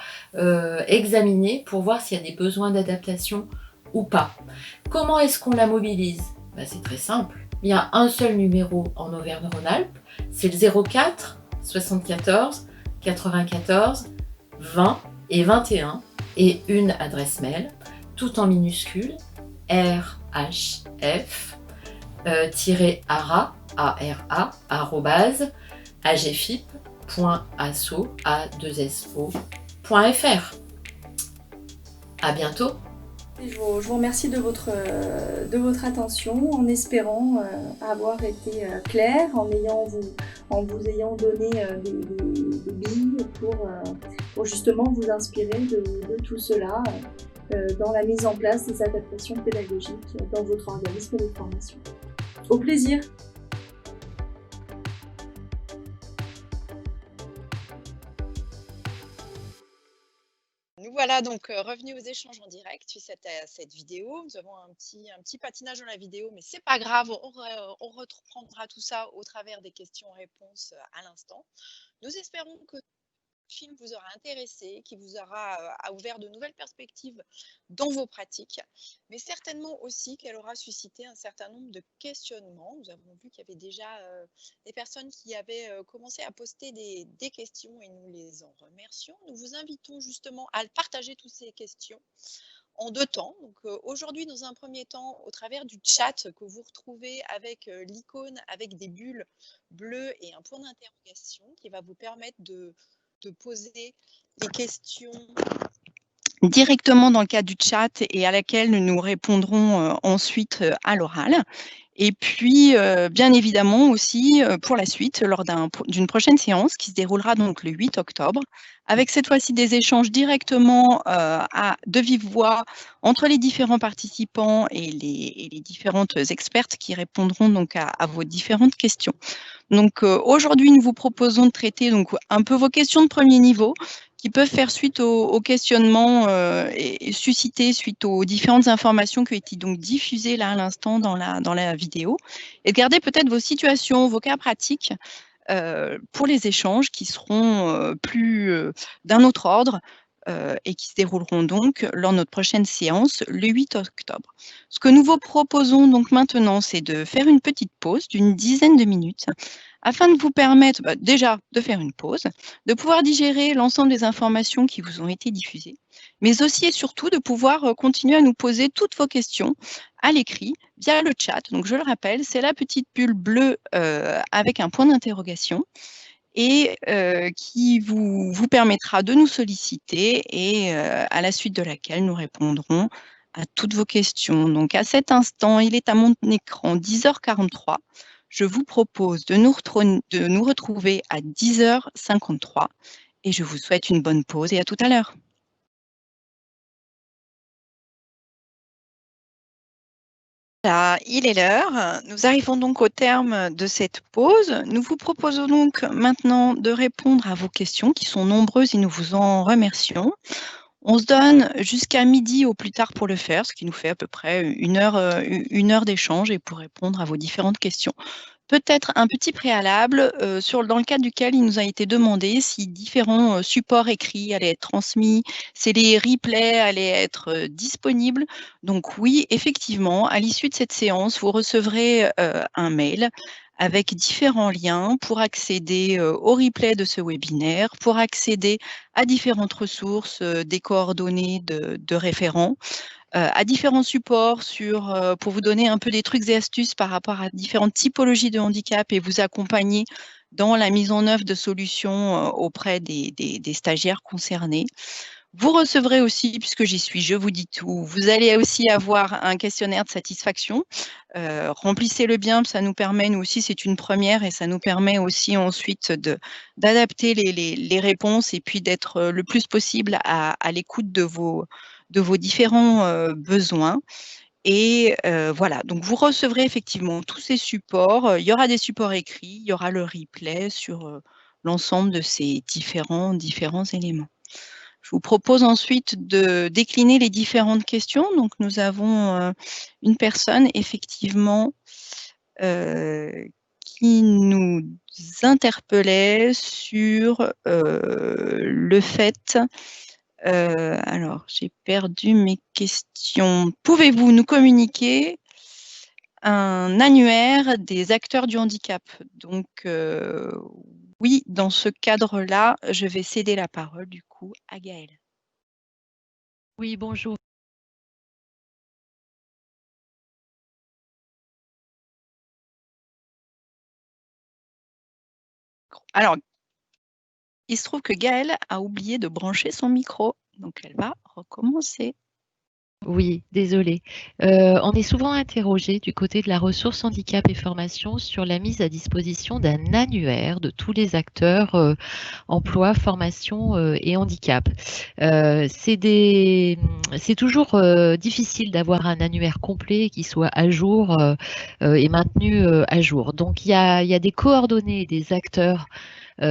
examiner pour voir s'il y a des besoins d'adaptation ou pas. Comment est-ce qu'on la mobilise? C'est très simple. Il y a un seul numéro en Auvergne-Rhône-Alpes, c'est le 04 74 94 20 et 21 et une adresse mail, tout en minuscules, rhf-agfip.asso.fr. À bientôt. Je vous remercie de votre attention, en espérant avoir été clair, en vous ayant donné des billes pour justement vous inspirer de tout cela dans la mise en place des adaptations pédagogiques dans votre organisme de formation. Au plaisir! Nous voilà donc revenus aux échanges en direct suite à cette vidéo. Nous avons un petit patinage dans la vidéo, mais c'est pas grave, on reprendra tout ça au travers des questions-réponses à l'instant. Nous espérons que le film vous aura intéressé, qui vous aura ouvert de nouvelles perspectives dans vos pratiques, mais certainement aussi qu'elle aura suscité un certain nombre de questionnements. Nous avons vu qu'il y avait déjà des personnes qui avaient commencé à poster des questions et nous les en remercions. Nous vous invitons justement à partager toutes ces questions en deux temps. Donc aujourd'hui, dans un premier temps, au travers du chat que vous retrouvez avec l'icône avec des bulles bleues et un point d'interrogation qui va vous permettre de poser les questions directement dans le cadre du chat et à laquelle nous répondrons ensuite à l'oral. Et puis, bien évidemment aussi, pour la suite, lors d'une prochaine séance qui se déroulera donc le 8 octobre, avec cette fois-ci des échanges directement de vive voix entre les différents participants et les différentes expertes qui répondront donc à vos différentes questions. Donc aujourd'hui, nous vous proposons de traiter donc un peu vos questions de premier niveau qui peuvent faire suite aux questionnements et susciter suite aux différentes informations qui ont été donc diffusées là à l'instant dans la vidéo, et de garder peut-être vos situations, vos cas pratiques pour les échanges qui seront plus d'un autre ordre et qui se dérouleront donc lors de notre prochaine séance le 8 octobre. Ce que nous vous proposons donc maintenant, c'est de faire une petite pause d'une dizaine de minutes afin de vous permettre déjà de faire une pause, de pouvoir digérer l'ensemble des informations qui vous ont été diffusées, mais aussi et surtout de pouvoir continuer à nous poser toutes vos questions à l'écrit via le chat. Donc je le rappelle, c'est la petite bulle bleue avec un point d'interrogation et qui vous permettra de nous solliciter et à la suite de laquelle nous répondrons à toutes vos questions. Donc à cet instant, il est à mon écran 10h43. Je vous propose de nous retrouver à 10h53 et je vous souhaite une bonne pause et à tout à l'heure. Voilà, il est l'heure. Nous arrivons donc au terme de cette pause. Nous vous proposons donc maintenant de répondre à vos questions qui sont nombreuses et nous vous en remercions. On se donne jusqu'à midi au plus tard pour le faire, ce qui nous fait à peu près une heure d'échange et pour répondre à vos différentes questions. Peut-être un petit préalable dans le cadre duquel il nous a été demandé si différents supports écrits allaient être transmis, si les replays allaient être disponibles. Donc oui, effectivement, à l'issue de cette séance, vous recevrez un mail avec différents liens pour accéder au replay de ce webinaire, pour accéder à différentes ressources, des coordonnées de référents, à différents supports pour vous donner un peu des trucs et astuces par rapport à différentes typologies de handicap et vous accompagner dans la mise en œuvre de solutions auprès des stagiaires concernés. Vous recevrez aussi, puisque j'y suis, je vous dis tout, vous allez aussi avoir un questionnaire de satisfaction. Remplissez-le bien, ça nous permet, nous aussi, c'est une première et ça nous permet aussi ensuite d'adapter les réponses et puis d'être le plus possible à l'écoute de vos différents besoins. Et voilà, donc vous recevrez effectivement tous ces supports. Il y aura des supports écrits, il y aura le replay sur l'ensemble de ces différents éléments. Je vous propose ensuite de décliner les différentes questions. Donc nous avons une personne effectivement qui nous interpellait sur le fait alors, j'ai perdu mes questions. Pouvez-vous nous communiquer un annuaire des acteurs du handicap? Donc, oui, dans ce cadre-là, je vais céder la parole du coup à Gaëlle. Oui, bonjour. Alors, il se trouve que Gaëlle a oublié de brancher son micro, donc elle va recommencer. Oui, désolée. On est souvent interrogé du côté de la ressource handicap et formation sur la mise à disposition d'un annuaire de tous les acteurs emploi, formation et handicap. C'est toujours difficile d'avoir un annuaire complet qui soit à jour et maintenu à jour. Donc il y a des coordonnées des acteurs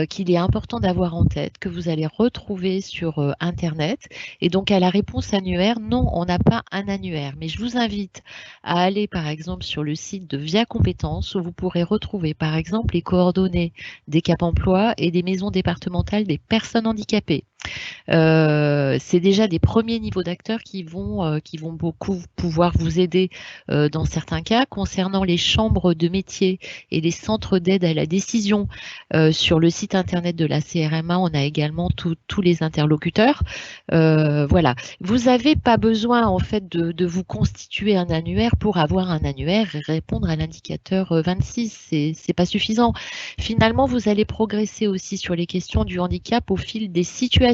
qu'il est important d'avoir en tête, que vous allez retrouver sur Internet. Et donc, à la réponse annuaire, non, on n'a pas un annuaire. Mais je vous invite à aller, par exemple, sur le site de Via Compétences, où vous pourrez retrouver, par exemple, les coordonnées des Cap Emploi et des maisons départementales des personnes handicapées. C'est déjà des premiers niveaux d'acteurs qui vont beaucoup pouvoir vous aider dans certains cas. Concernant les chambres de métiers et les centres d'aide à la décision, sur le site internet de la CRMA, on a également tous les interlocuteurs. Voilà. Vous n'avez pas besoin en fait de vous constituer un annuaire pour avoir un annuaire et répondre à l'indicateur 26. C'est pas suffisant. Finalement, vous allez progresser aussi sur les questions du handicap au fil des situations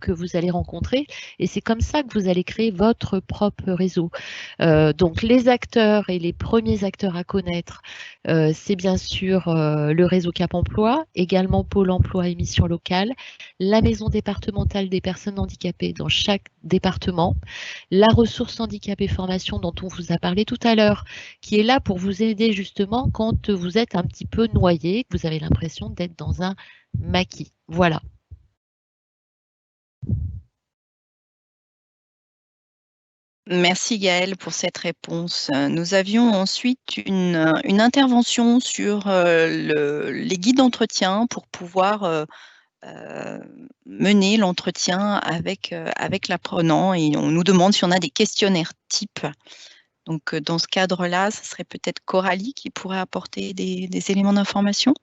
que vous allez rencontrer et c'est comme ça que vous allez créer votre propre réseau. Donc les acteurs et les premiers acteurs à connaître, c'est bien sûr le réseau Cap Emploi, également Pôle Emploi et Missions Locales, la maison départementale des personnes handicapées dans chaque département, la ressource handicap et formation dont on vous a parlé tout à l'heure, qui est là pour vous aider justement quand vous êtes un petit peu noyé, que vous avez l'impression d'être dans un maquis. Voilà. Merci Gaëlle pour cette réponse. Nous avions ensuite une intervention sur les guides d'entretien pour pouvoir mener l'entretien avec l'apprenant et on nous demande si on a des questionnaires types. Donc dans ce cadre-là, ce serait peut-être Coralie qui pourrait apporter des éléments d'information.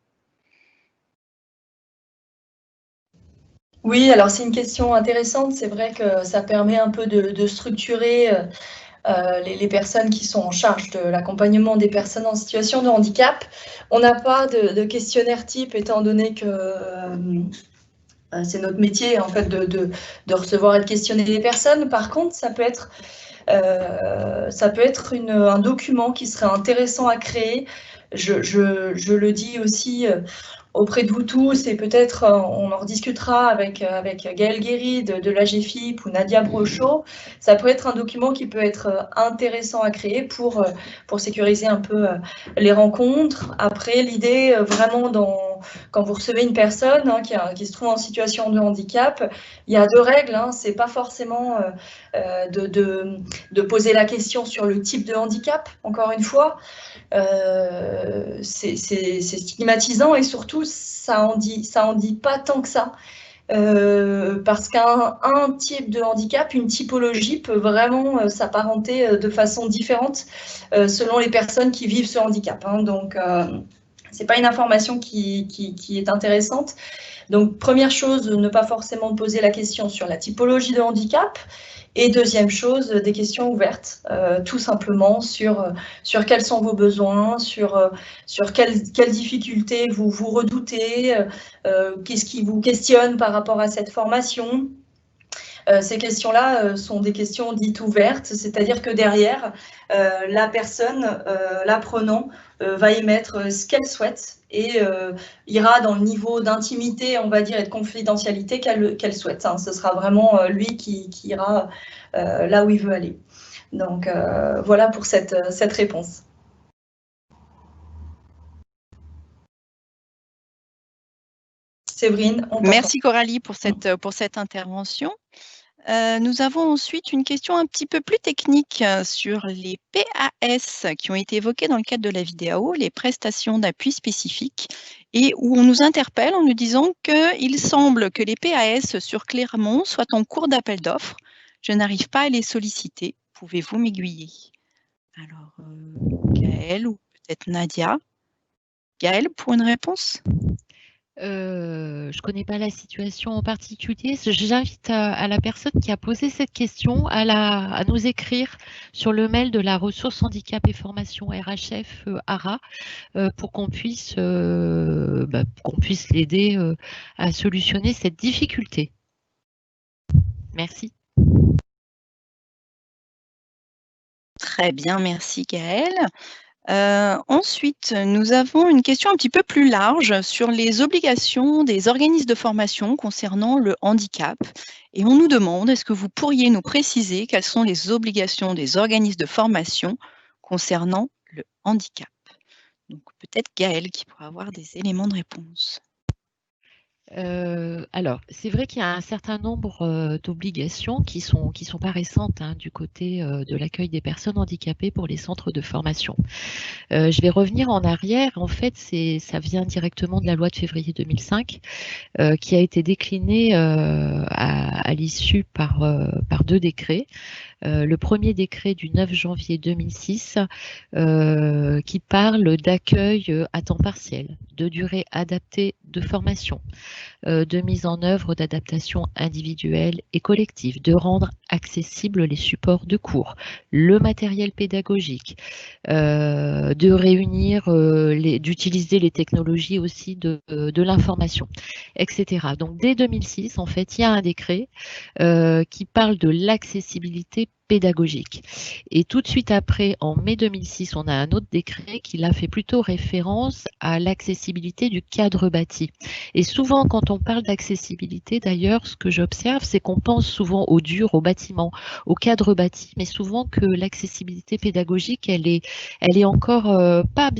Oui, alors c'est une question intéressante. C'est vrai que ça permet un peu de structurer les personnes qui sont en charge de l'accompagnement des personnes en situation de handicap. On n'a pas de questionnaire type étant donné que c'est notre métier en fait de recevoir et de questionner les personnes. Par contre, ça peut être un document qui serait intéressant à créer. Je le dis aussi auprès de vous tous, et peut-être on en rediscutera avec Gaëlle Guéry de l'AGFIP ou Nadia Brochot, ça peut être un document qui peut être intéressant à créer pour sécuriser un peu les rencontres. Après, l'idée vraiment quand vous recevez une personne qui se trouve en situation de handicap, il y a 2 règles. C'est pas forcément de poser la question sur le type de handicap, encore une fois. C'est stigmatisant et surtout, ça en dit pas tant que ça. Parce qu'un type de handicap, une typologie peut vraiment s'apparenter de façon différente selon les personnes qui vivent ce handicap. Donc, c'est pas une information qui est intéressante. Donc, première chose, ne pas forcément poser la question sur la typologie de handicap. Et deuxième chose, des questions ouvertes, tout simplement sur quels sont vos besoins, sur quelles difficultés vous redoutez, qu'est-ce qui vous questionne par rapport à cette formation. Ces questions-là sont des questions dites ouvertes, c'est-à-dire que derrière, la personne, l'apprenant, va émettre ce qu'elle souhaite et ira dans le niveau d'intimité, on va dire, et de confidentialité qu'elle souhaite. Ce sera vraiment lui qui ira là où il veut aller. Donc voilà pour cette réponse. Séverine, on t'entend. Merci Coralie pour cette intervention. Nous avons ensuite une question un petit peu plus technique sur les PAS qui ont été évoquées dans le cadre de la vidéo, les prestations d'appui spécifiques, et où on nous interpelle en nous disant qu'il semble que les PAS sur Clermont soient en cours d'appel d'offres. Je n'arrive pas à les solliciter. Pouvez-vous m'aiguiller? Alors, Gaëlle ou peut-être Nadia. Gaëlle, pour une réponse? Je ne connais pas la situation en particulier. J'invite à la personne qui a posé cette question à nous écrire sur le mail de la ressource handicap et formation RHF ARA pour qu'on puisse l'aider à solutionner cette difficulté. Merci. Très bien, merci Gaëlle. Ensuite, nous avons une question un petit peu plus large sur les obligations des organismes de formation concernant le handicap. Et on nous demande, est-ce que vous pourriez nous préciser quelles sont les obligations des organismes de formation concernant le handicap? Donc peut-être Gaëlle qui pourra avoir des éléments de réponse. Alors, c'est vrai qu'il y a un certain nombre d'obligations qui sont pas récentes du côté de l'accueil des personnes handicapées pour les centres de formation. Je vais revenir en arrière. En fait, ça vient directement de la loi de février 2005 qui a été déclinée à l'issue par 2 décrets. Le premier décret du 9 janvier 2006 qui parle d'accueil à temps partiel, de durée adaptée de formation, de mise en œuvre d'adaptation individuelle et collective, de rendre accessibles les supports de cours, le matériel pédagogique, de réunir, d'utiliser les technologies aussi de l'information, etc. Donc dès 2006, en fait, il y a un décret qui parle de l'accessibilité pédagogique. Et tout de suite après, en mai 2006, on a un autre décret qui là fait plutôt référence à l'accessibilité du cadre bâti. Et souvent, quand on parle d'accessibilité, d'ailleurs, ce que j'observe, c'est qu'on pense souvent au dur, au bâtiment, au cadre bâti, mais souvent que l'accessibilité pédagogique, elle est encore pas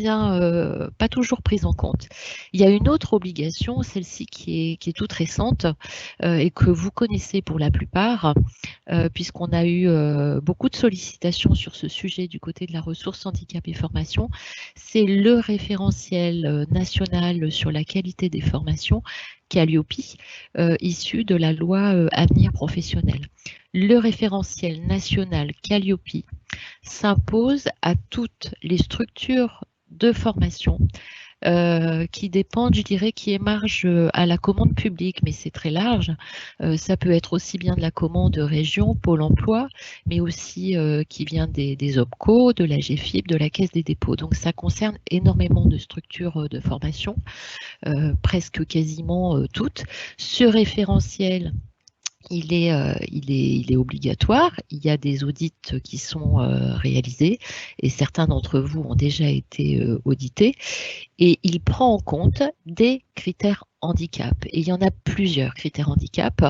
toujours prise en compte. Il y a une autre obligation, celle-ci qui est toute récente et que vous connaissez pour la plupart, puisqu'on a eu beaucoup de sollicitations sur ce sujet du côté de la ressource handicap et formation, c'est le référentiel national sur la qualité des formations, Qualiopi, issu de la loi Avenir Professionnel. Le référentiel national Qualiopi s'impose à toutes les structures de formation qui dépendent, je dirais, qui émargent à la commande publique, mais c'est très large. Ça peut être aussi bien de la commande région, Pôle emploi, mais aussi qui vient des OPCO, de la GFIP, de la Caisse des dépôts. Donc ça concerne énormément de structures de formation, presque quasiment toutes. Ce référentiel, il est obligatoire. Il y a des audits qui sont réalisés et certains d'entre vous ont déjà été audités. Et il prend en compte des critères handicap. Et il y en a plusieurs critères handicap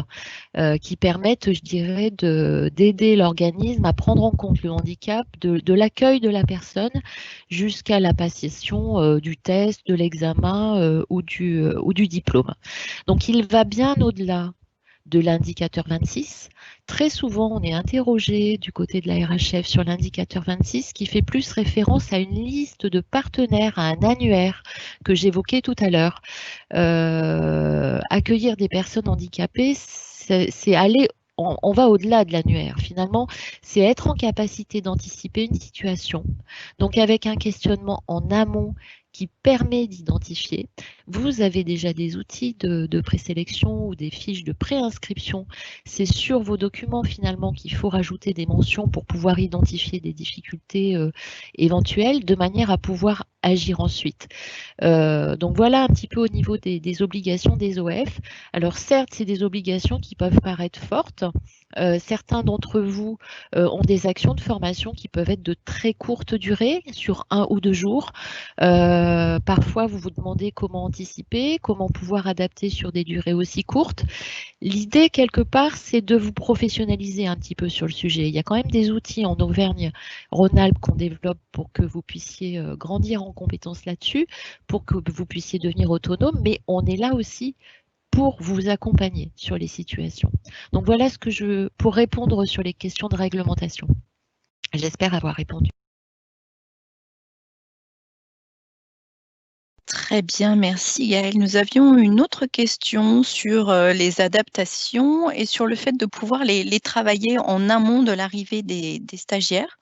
qui permettent, je dirais, d'aider l'organisme à prendre en compte le handicap de l'accueil de la personne jusqu'à la passation du test, de l'examen ou du diplôme. Donc, il va bien au-delà de l'indicateur 26. Très souvent, on est interrogé du côté de la RHF sur l'indicateur 26 qui fait plus référence à une liste de partenaires, à un annuaire que j'évoquais tout à l'heure. Accueillir des personnes handicapées, c'est aller, on va au-delà de l'annuaire. Finalement, c'est être en capacité d'anticiper une situation. Donc, avec un questionnement en amont qui permet d'identifier. Vous avez déjà des outils de présélection ou des fiches de préinscription. C'est sur vos documents finalement qu'il faut rajouter des mentions pour pouvoir identifier des difficultés éventuelles de manière à pouvoir agir ensuite. Donc voilà un petit peu au niveau des obligations des OF. Alors certes, c'est des obligations qui peuvent paraître fortes. Certains d'entre vous ont des actions de formation qui peuvent être de très courte durée, sur 1 ou 2 jours. Parfois, vous vous demandez comment anticiper, comment pouvoir adapter sur des durées aussi courtes. L'idée, quelque part, c'est de vous professionnaliser un petit peu sur le sujet. Il y a quand même des outils en Auvergne-Rhône-Alpes qu'on développe pour que vous puissiez grandir en compétences là-dessus, pour que vous puissiez devenir autonome, mais on est là aussi pour vous accompagner sur les situations. Donc voilà pour répondre sur les questions de réglementation. J'espère avoir répondu. Très bien, merci Gaëlle. Nous avions une autre question sur les adaptations et sur le fait de pouvoir les travailler en amont de l'arrivée des stagiaires.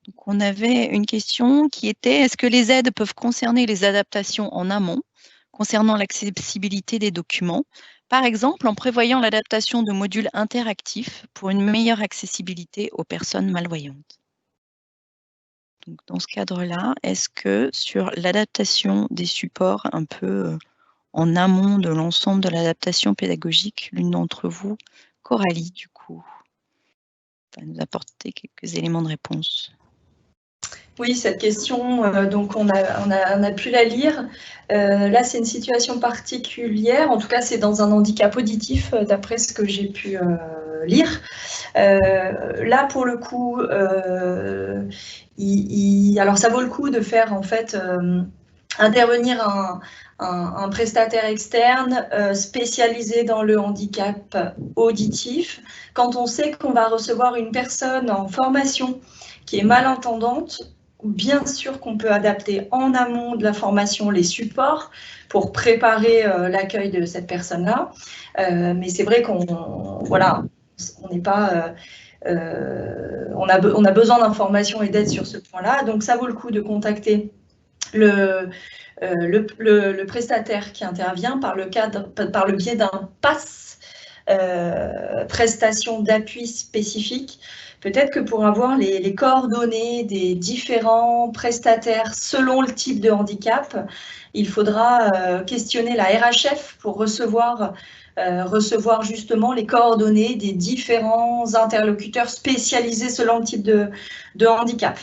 Donc, on avait une question qui était: est-ce que les aides peuvent concerner les adaptations en amont, concernant l'accessibilité des documents, par exemple en prévoyant l'adaptation de modules interactifs pour une meilleure accessibilité aux personnes malvoyantes? Donc, dans ce cadre-là, est-ce que sur l'adaptation des supports un peu en amont de l'ensemble de l'adaptation pédagogique, l'une d'entre vous, Coralie, du coup, va nous apporter quelques éléments de réponse? Oui, cette question, donc on a pu la lire. Là, c'est une situation particulière. En tout cas, c'est dans un handicap auditif, d'après ce que j'ai pu lire. Là, pour le coup, alors ça vaut le coup de faire en fait intervenir un prestataire externe spécialisé dans le handicap auditif. Quand on sait qu'on va recevoir une personne en formation qui est malentendante, bien sûr qu'on peut adapter en amont de la formation les supports pour préparer l'accueil de cette personne-là. Mais c'est vrai qu'on n'est pas... on a besoin d'informations et d'aide sur ce point-là. Donc, ça vaut le coup de contacter le prestataire qui intervient par le biais d'un PASS, prestation d'appui spécifique. Peut-être que pour avoir les coordonnées des différents prestataires selon le type de handicap, il faudra questionner la RHF pour recevoir justement les coordonnées des différents interlocuteurs spécialisés selon le type de handicap.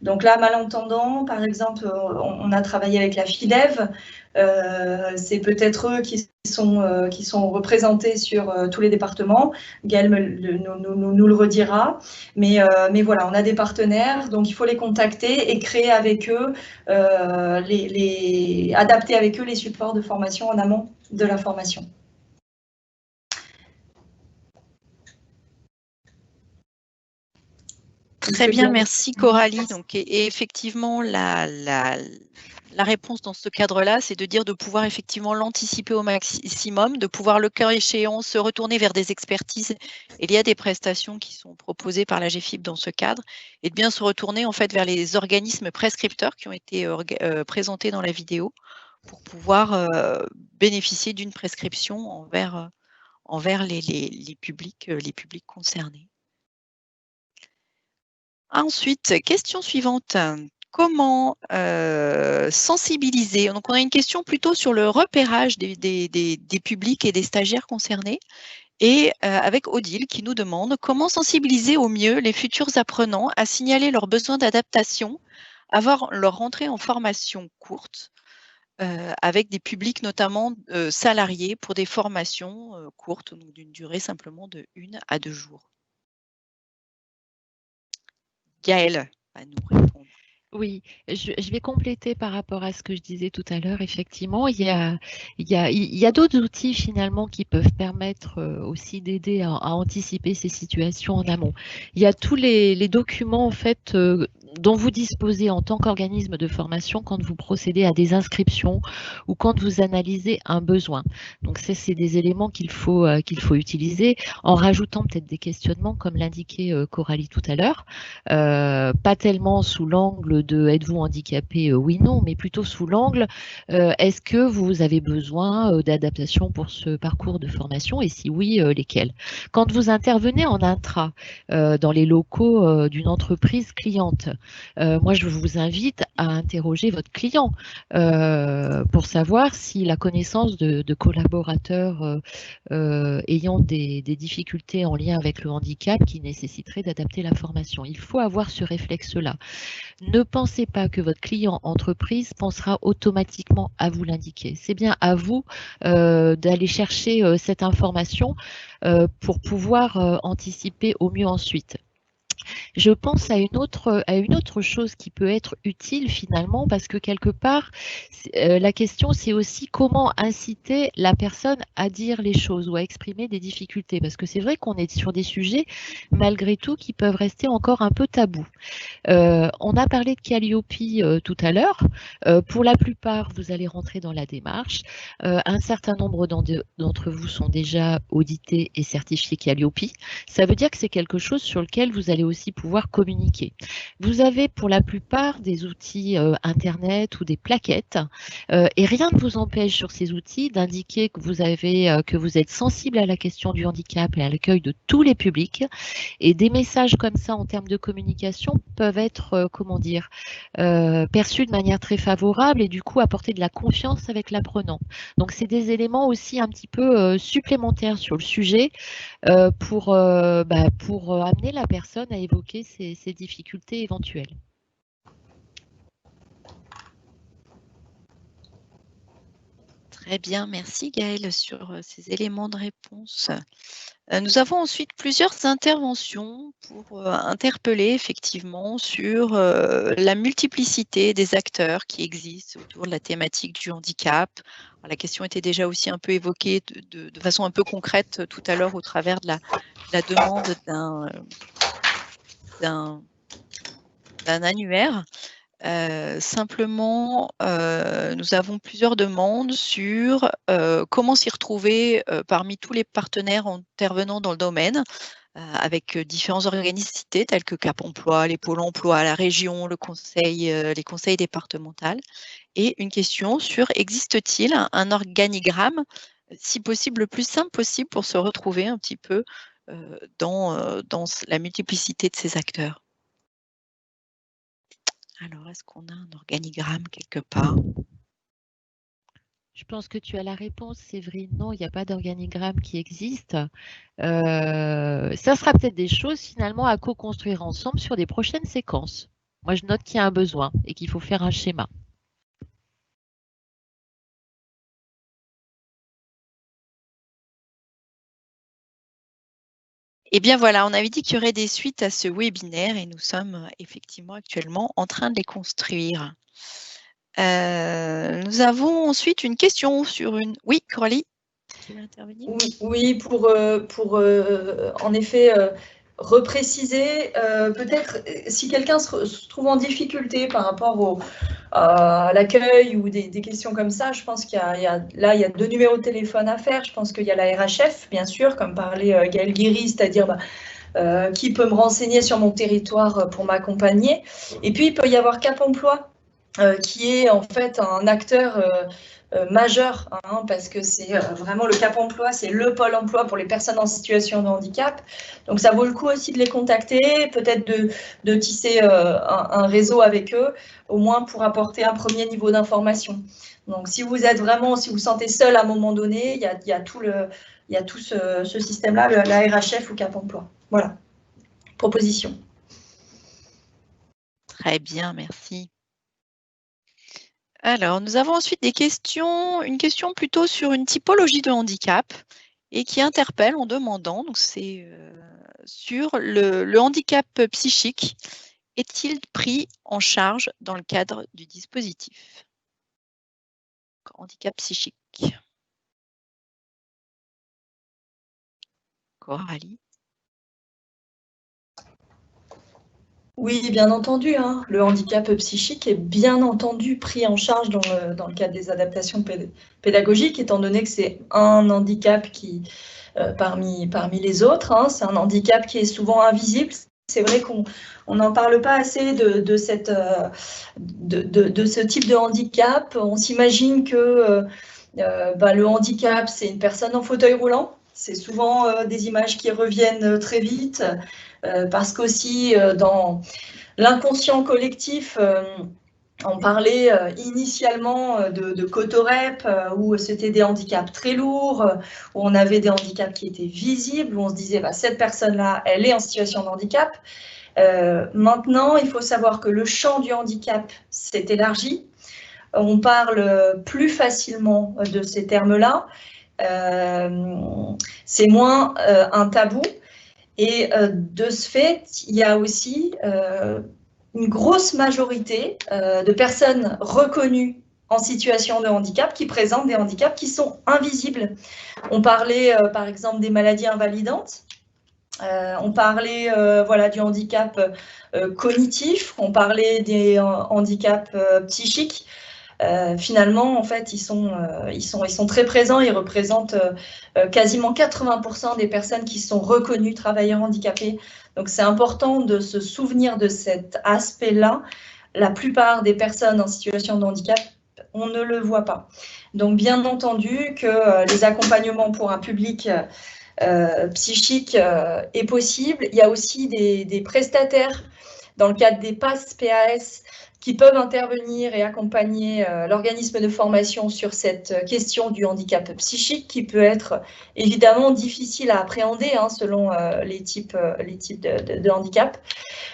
Donc là, malentendant, par exemple, on a travaillé avec la FIDEV, c'est peut-être eux qui sont représentés sur tous les départements. Gaëlle nous le redira. Mais voilà, on a des partenaires, donc il faut les contacter et créer avec eux, adapter avec eux les supports de formation en amont de la formation. Très bien, merci Coralie. Donc, et effectivement, la réponse dans ce cadre-là, c'est de dire de pouvoir effectivement l'anticiper au maximum, de pouvoir, le cas échéant, se retourner vers des expertises. Il y a des prestations qui sont proposées par la GFIP dans ce cadre, et de bien se retourner en fait vers les organismes prescripteurs qui ont été présentés dans la vidéo pour pouvoir bénéficier d'une prescription envers les publics concernés. Ensuite, question suivante. comment sensibiliser? Donc, on a une question plutôt sur le repérage des publics et des stagiaires concernés. Et avec Odile qui nous demande comment sensibiliser au mieux les futurs apprenants à signaler leurs besoins d'adaptation avant leur rentrée en formation courte, avec des publics notamment salariés pour des formations courtes, donc d'une durée simplement de 1 à 2 jours. Gaëlle va nous répondre. Oui, je vais compléter par rapport à ce que je disais tout à l'heure. Effectivement, il y a d'autres outils finalement qui peuvent permettre aussi d'aider à anticiper ces situations en amont. Il y a tous les documents en fait dont vous disposez en tant qu'organisme de formation quand vous procédez à des inscriptions ou quand vous analysez un besoin. Donc c'est des éléments qu'il faut utiliser en rajoutant peut-être des questionnements comme l'indiquait Coralie tout à l'heure, pas tellement sous l'angle de êtes-vous handicapé, oui, non, mais plutôt sous l'angle est-ce que vous avez besoin d'adaptation pour ce parcours de formation et si oui, lesquels? Quand vous intervenez en intra dans les locaux d'une entreprise cliente, moi je vous invite à interroger votre client pour savoir s'il a connaissance de collaborateurs ayant des difficultés en lien avec le handicap qui nécessiteraient d'adapter la formation. Il faut avoir ce réflexe-là. Ne pensez pas que votre client entreprise pensera automatiquement à vous l'indiquer. C'est bien à vous d'aller chercher cette information pour pouvoir anticiper au mieux ensuite. Je pense à une autre chose qui peut être utile finalement parce que quelque part, la question c'est aussi comment inciter la personne à dire les choses ou à exprimer des difficultés parce que c'est vrai qu'on est sur des sujets malgré tout qui peuvent rester encore un peu tabous. On a parlé de Calliope tout à l'heure. Pour la plupart, vous allez rentrer dans la démarche. Un certain nombre d'entre vous sont déjà audités et certifiés Calliope. Ça veut dire que c'est quelque chose sur lequel vous allez aussi pouvoir communiquer. Vous avez pour la plupart des outils Internet ou des plaquettes et rien ne vous empêche sur ces outils d'indiquer que vous êtes sensible à la question du handicap et à l'accueil de tous les publics. Et des messages comme ça en termes de communication peuvent être, perçus de manière très favorable et du coup apporter de la confiance avec l'apprenant. Donc c'est des éléments aussi un petit peu supplémentaires sur le sujet pour amener la personne à évoquer ses difficultés éventuelles. Très bien, merci Gaëlle sur ces éléments de réponse. Nous avons ensuite plusieurs interventions pour interpeller effectivement sur la multiplicité des acteurs qui existent autour de la thématique du handicap. Alors, la question était déjà aussi un peu évoquée de façon un peu concrète tout à l'heure au travers de la demande d'un annuaire. Simplement, nous avons plusieurs demandes sur comment s'y retrouver parmi tous les partenaires intervenant dans le domaine, avec différents organismes cités tels que Cap Emploi, les pôles emploi, la région, les conseils départementaux. Et une question sur existe-t-il un organigramme, si possible le plus simple possible pour se retrouver un petit peu dans la multiplicité de ces acteurs. Alors, est-ce qu'on a un organigramme quelque part? Je pense que tu as la réponse, Séverine. Non, il n'y a pas d'organigramme qui existe. Ça sera peut-être des choses finalement à co-construire ensemble sur des prochaines séquences. Moi, je note qu'il y a un besoin et qu'il faut faire un schéma. Eh bien voilà, on avait dit qu'il y aurait des suites à ce webinaire et nous sommes effectivement actuellement en train de les construire. Nous avons ensuite une question sur une... Oui, Coralie, tu veux intervenir? Oui, pour en effet repréciser, peut-être si quelqu'un se trouve en difficulté par rapport à l'accueil ou des questions comme ça, je pense qu'il y a 2 numéros de téléphone à faire. Je pense qu'il y a la RHF, bien sûr, comme parlait Gaëlle Guéry, c'est-à-dire qui peut me renseigner sur mon territoire pour m'accompagner. Et puis, il peut y avoir Cap Emploi qui est en fait un acteur majeur, hein, parce que c'est vraiment le Cap Emploi, c'est le pôle emploi pour les personnes en situation de handicap. Donc ça vaut le coup aussi de les contacter, peut-être de tisser un réseau avec eux, au moins pour apporter un premier niveau d'information. Donc si vous êtes vraiment, si vous sentez seul à un moment donné, il y a tout ce système-là, la RHF ou Cap Emploi. Voilà, proposition. Très bien, merci. Alors, nous avons ensuite des questions, une question plutôt sur une typologie de handicap et qui interpelle en demandant, donc c'est sur le handicap psychique, est-il pris en charge dans le cadre du dispositif? Handicap psychique. Coralie? Oui, bien entendu, hein. Le handicap psychique est bien entendu pris en charge dans le cadre des adaptations pédagogiques, étant donné que c'est un handicap qui, parmi les autres, hein, c'est un handicap qui est souvent invisible. C'est vrai qu'on n'en parle pas assez de ce type de handicap. On s'imagine que le handicap, c'est une personne en fauteuil roulant. C'est souvent des images qui reviennent très vite. Parce qu'aussi dans l'inconscient collectif, on parlait initialement de cotorep, où c'était des handicaps très lourds, où on avait des handicaps qui étaient visibles, où on se disait cette personne-là, elle est en situation de handicap. Maintenant, il faut savoir que le champ du handicap s'est élargi. On parle plus facilement de ces termes-là. C'est moins un tabou. Et de ce fait, il y a aussi une grosse majorité de personnes reconnues en situation de handicap qui présentent des handicaps qui sont invisibles. On parlait par exemple des maladies invalidantes, on parlait du handicap cognitif, on parlait des handicaps psychiques. Finalement, en fait, ils sont très présents. Ils représentent quasiment 80% des personnes qui sont reconnues travailleurs handicapés. Donc, c'est important de se souvenir de cet aspect-là. La plupart des personnes en situation de handicap, on ne le voit pas. Donc, bien entendu que les accompagnements pour un public psychique est possible. Il y a aussi des prestataires dans le cadre des PAS, PAS, qui peuvent intervenir et accompagner l'organisme de formation sur cette question du handicap psychique qui peut être évidemment difficile à appréhender selon les types de handicap.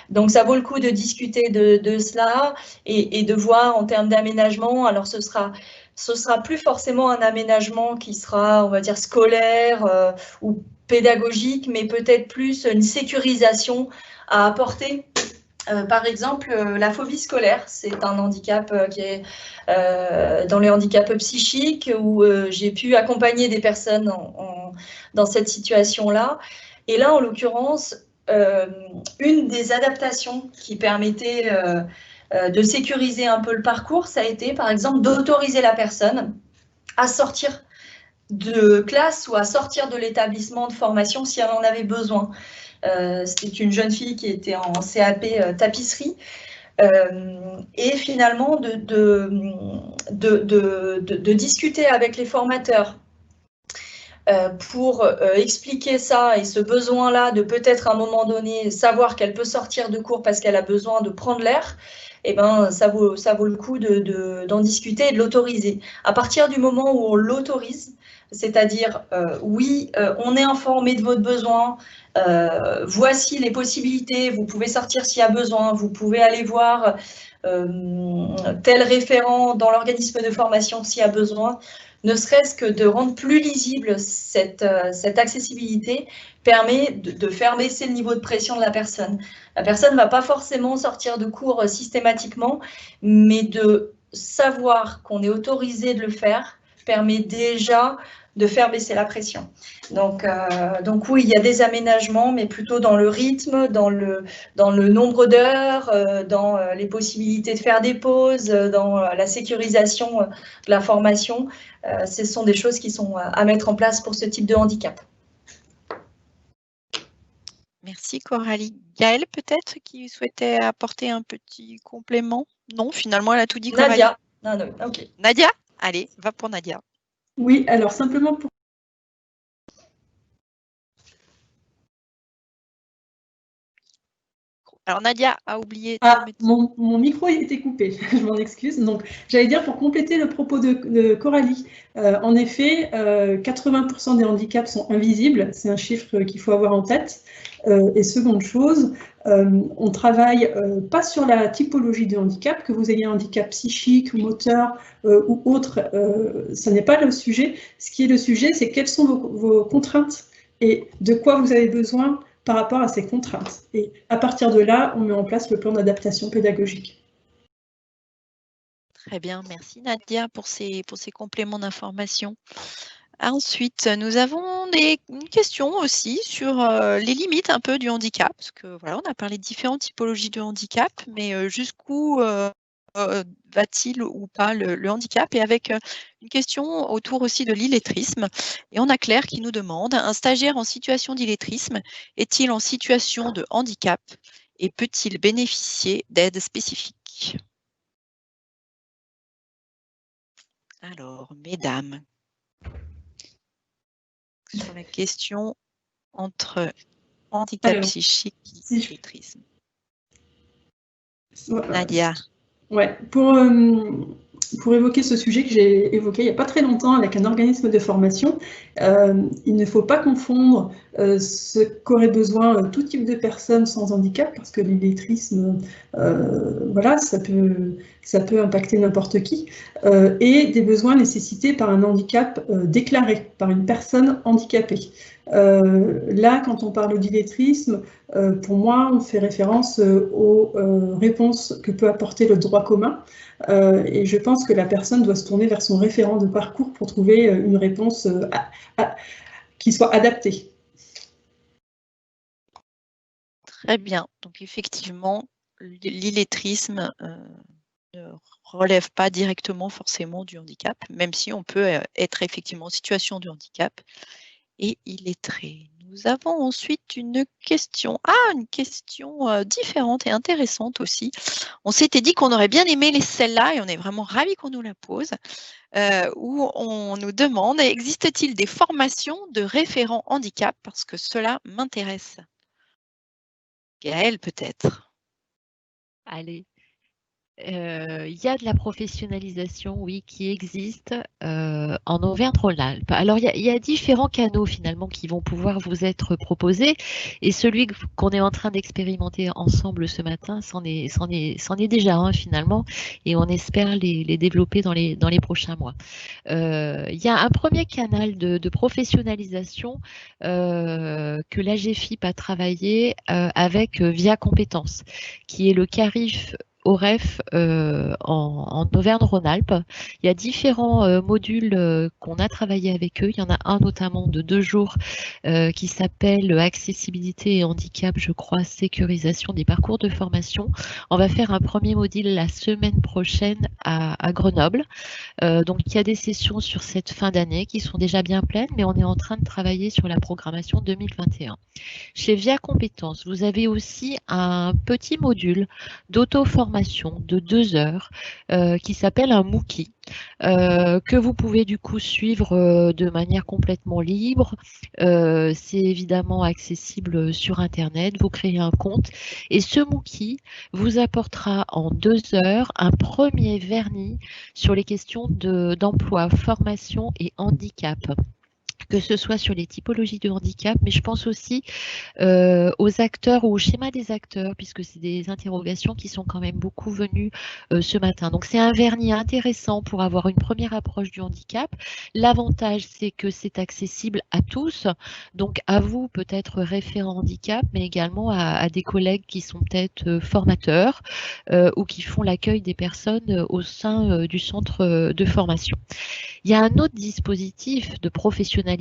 Donc, ça vaut le coup de discuter de cela et de voir en termes d'aménagement. Alors, ce sera plus forcément un aménagement qui sera, on va dire, scolaire ou pédagogique, mais peut-être plus une sécurisation à apporter. Par exemple, la phobie scolaire, c'est un handicap qui est dans les handicaps psychiques où j'ai pu accompagner des personnes dans cette situation-là. Et là, en l'occurrence, une des adaptations qui permettait de sécuriser un peu le parcours, ça a été, par exemple, d'autoriser la personne à sortir de classe ou à sortir de l'établissement de formation si elle en avait besoin. C'était une jeune fille qui était en CAP tapisserie. Et finalement, de discuter avec les formateurs pour expliquer ça et ce besoin-là de peut-être à un moment donné savoir qu'elle peut sortir de cours parce qu'elle a besoin de prendre l'air, eh ben, ça vaut le coup d'en discuter et de l'autoriser. À partir du moment où on l'autorise, c'est-à-dire, oui, on est informé de votre besoin, voici les possibilités, vous pouvez sortir s'il y a besoin, vous pouvez aller voir tel référent dans l'organisme de formation s'il y a besoin, ne serait-ce que de rendre plus lisible cette accessibilité permet de faire baisser le niveau de pression de la personne. La personne ne va pas forcément sortir de cours systématiquement, mais de savoir qu'on est autorisé de le faire permet déjà de faire baisser la pression. Donc oui, il y a des aménagements, mais plutôt dans le rythme, dans le nombre d'heures, dans les possibilités de faire des pauses, dans la sécurisation de la formation. Ce sont des choses qui sont à mettre en place pour ce type de handicap. Merci Coralie. Gaëlle peut-être qui souhaitait apporter un petit complément? Non, finalement, elle a tout dit. Coralie. Nadia. Ah, non, ok. Nadia? Allez, va pour Nadia. Oui, alors simplement pour... Alors, Nadia a oublié. Ah, mon micro était coupé, je m'en excuse. Donc, j'allais dire, pour compléter le propos de Coralie, en effet, 80% des handicaps sont invisibles. C'est un chiffre qu'il faut avoir en tête. Et seconde chose, on travaille pas sur la typologie de handicap, que vous ayez un handicap psychique, moteur ou autre, ça n'est pas le sujet. Ce qui est le sujet, c'est quelles sont vos contraintes et de quoi vous avez besoin par rapport à ces contraintes. Et à partir de là, on met en place le plan d'adaptation pédagogique. Très bien, merci Nadia pour ces compléments d'information. Ensuite, nous avons une question aussi sur les limites un peu du handicap, parce que voilà, on a parlé de différentes typologies de handicap, mais jusqu'où va-t-il ou pas le handicap, et avec une question autour aussi de l'illettrisme. Et on a Claire qui nous demande, un stagiaire en situation d'illettrisme est-il en situation de handicap et peut-il bénéficier d'aides spécifiques? Alors, mesdames, sur la question entre handicap psychique et illettrisme. Nadia. Ouais, pour évoquer ce sujet que j'ai évoqué il n'y a pas très longtemps avec un organisme de formation, il ne faut pas confondre ce qu'aurait besoin tout type de personnes sans handicap, parce que l'illettrisme, voilà, ça peut impacter n'importe qui, et des besoins nécessités par un handicap déclaré, par une personne handicapée. Là, quand on parle d'illettrisme, pour moi, on fait référence aux réponses que peut apporter le droit commun. Et je pense que la personne doit se tourner vers son référent de parcours pour trouver une réponse qui soit adaptée. Très bien. Donc effectivement, l'illettrisme ne relève pas directement forcément du handicap, même si on peut être effectivement en situation de handicap et illettré. Nous avons ensuite une question, une question différente et intéressante aussi. On s'était dit qu'on aurait bien aimé celle-là et on est vraiment ravis qu'on nous la pose, où on nous demande, existe-t-il des formations de référents handicap, parce que cela m'intéresse. Gaëlle, peut-être. Allez. Il y a de la professionnalisation, oui, qui existe en Auvergne-Rhône-Alpes. Alors, il y a différents canaux finalement qui vont pouvoir vous être proposés, et celui qu'on est en train d'expérimenter ensemble ce matin, c'en est déjà un finalement, et on espère les développer dans les prochains mois. Il y a un premier canal de professionnalisation que l'AGFIP a travaillé avec Via Compétences, qui est le CARIF OREF en Auvergne-Rhône-Alpes. Il y a différents modules qu'on a travaillé avec eux. Il y en a un notamment de 2 jours qui s'appelle Accessibilité et handicap, je crois, sécurisation des parcours de formation. On va faire un premier module la semaine prochaine à Grenoble. Donc il y a des sessions sur cette fin d'année qui sont déjà bien pleines, mais on est en train de travailler sur la programmation 2021. Chez Via Compétences, vous avez aussi un petit module d'auto-formation de 2 heures qui s'appelle un Mookie, que vous pouvez du coup suivre de manière complètement libre. C'est évidemment accessible sur Internet, vous créez un compte et ce Mookie vous apportera en 2 heures un premier vernis sur les questions d'emploi, formation et handicap, que ce soit sur les typologies de handicap, mais je pense aussi aux acteurs ou au schéma des acteurs, puisque c'est des interrogations qui sont quand même beaucoup venues ce matin. Donc c'est un vernis intéressant pour avoir une première approche du handicap. L'avantage, c'est que c'est accessible à tous, donc à vous peut-être référents handicap, mais également à des collègues qui sont peut-être formateurs ou qui font l'accueil des personnes au sein du centre de formation. Il y a un autre dispositif de professionnalisation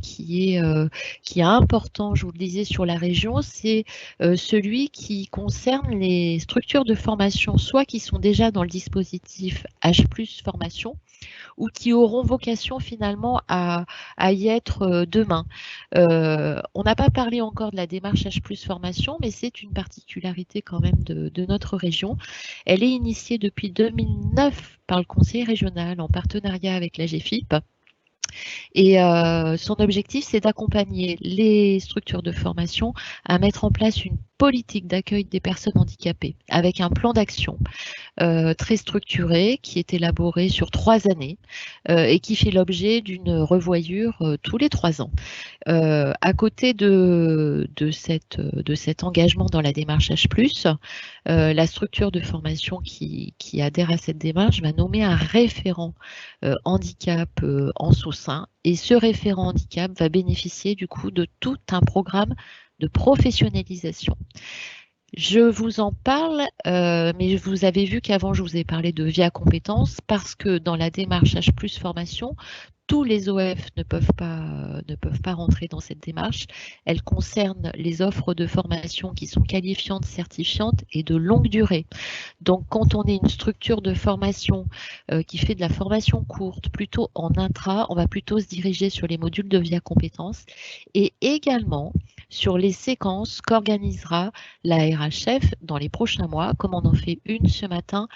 qui est important, je vous le disais, sur la région, c'est celui qui concerne les structures de formation, soit qui sont déjà dans le dispositif H+ formation, ou qui auront vocation finalement à y être demain. On n'a pas parlé encore de la démarche H+ formation, mais c'est une particularité quand même de notre région. Elle est initiée depuis 2009 par le conseil régional en partenariat avec l'AGEFIP. Et son objectif, c'est d'accompagner les structures de formation à mettre en place une politique d'accueil des personnes handicapées avec un plan d'action très structuré qui est élaboré sur 3 années et qui fait l'objet d'une revoyure tous les 3 ans. À côté de cet engagement dans la démarche H+, la structure de formation qui adhère à cette démarche va nommer un référent handicap en son sein, et ce référent handicap va bénéficier du coup de tout un programme de professionnalisation. Je vous en parle, mais vous avez vu qu'avant je vous ai parlé de Via Compétences, parce que dans la démarche H+ formation, tous les OF ne peuvent pas rentrer dans cette démarche. Elle concerne les offres de formation qui sont qualifiantes, certifiantes et de longue durée. Donc, quand on est une structure de formation qui fait de la formation courte, plutôt en intra, on va plutôt se diriger sur les modules de Via Compétences et également sur les séquences qu'organisera la RHF dans les prochains mois, comme on en fait une ce matin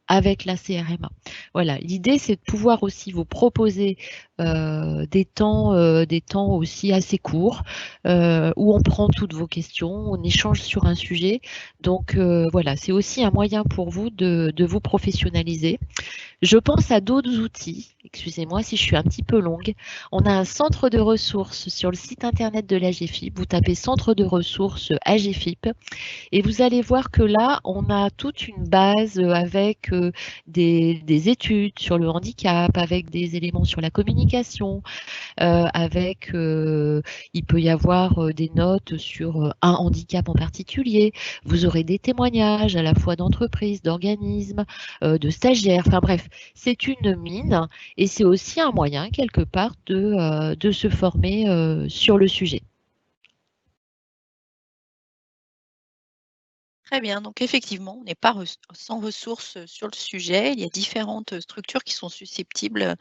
avec la CRMA. Voilà, l'idée c'est de pouvoir aussi vous proposer des temps aussi assez courts où on prend toutes vos questions, on échange sur un sujet. Donc voilà, c'est aussi un moyen pour vous de vous professionnaliser. Je pense à d'autres outils, excusez-moi si je suis un petit peu longue. On a un centre de ressources sur le site internet de l'AGEFIP, vous tapez centre de ressources AGEFIP et vous allez voir que là, on a toute une base avec des études sur le handicap, avec des éléments sur la communication, il peut y avoir des notes sur un handicap en particulier. Vous aurez des témoignages à la fois d'entreprises, d'organismes, de stagiaires, enfin bref, c'est une mine et c'est aussi un moyen quelque part de se former sur le sujet. Très bien, donc effectivement, on n'est pas sans ressources sur le sujet. Il y a différentes structures qui sont susceptibles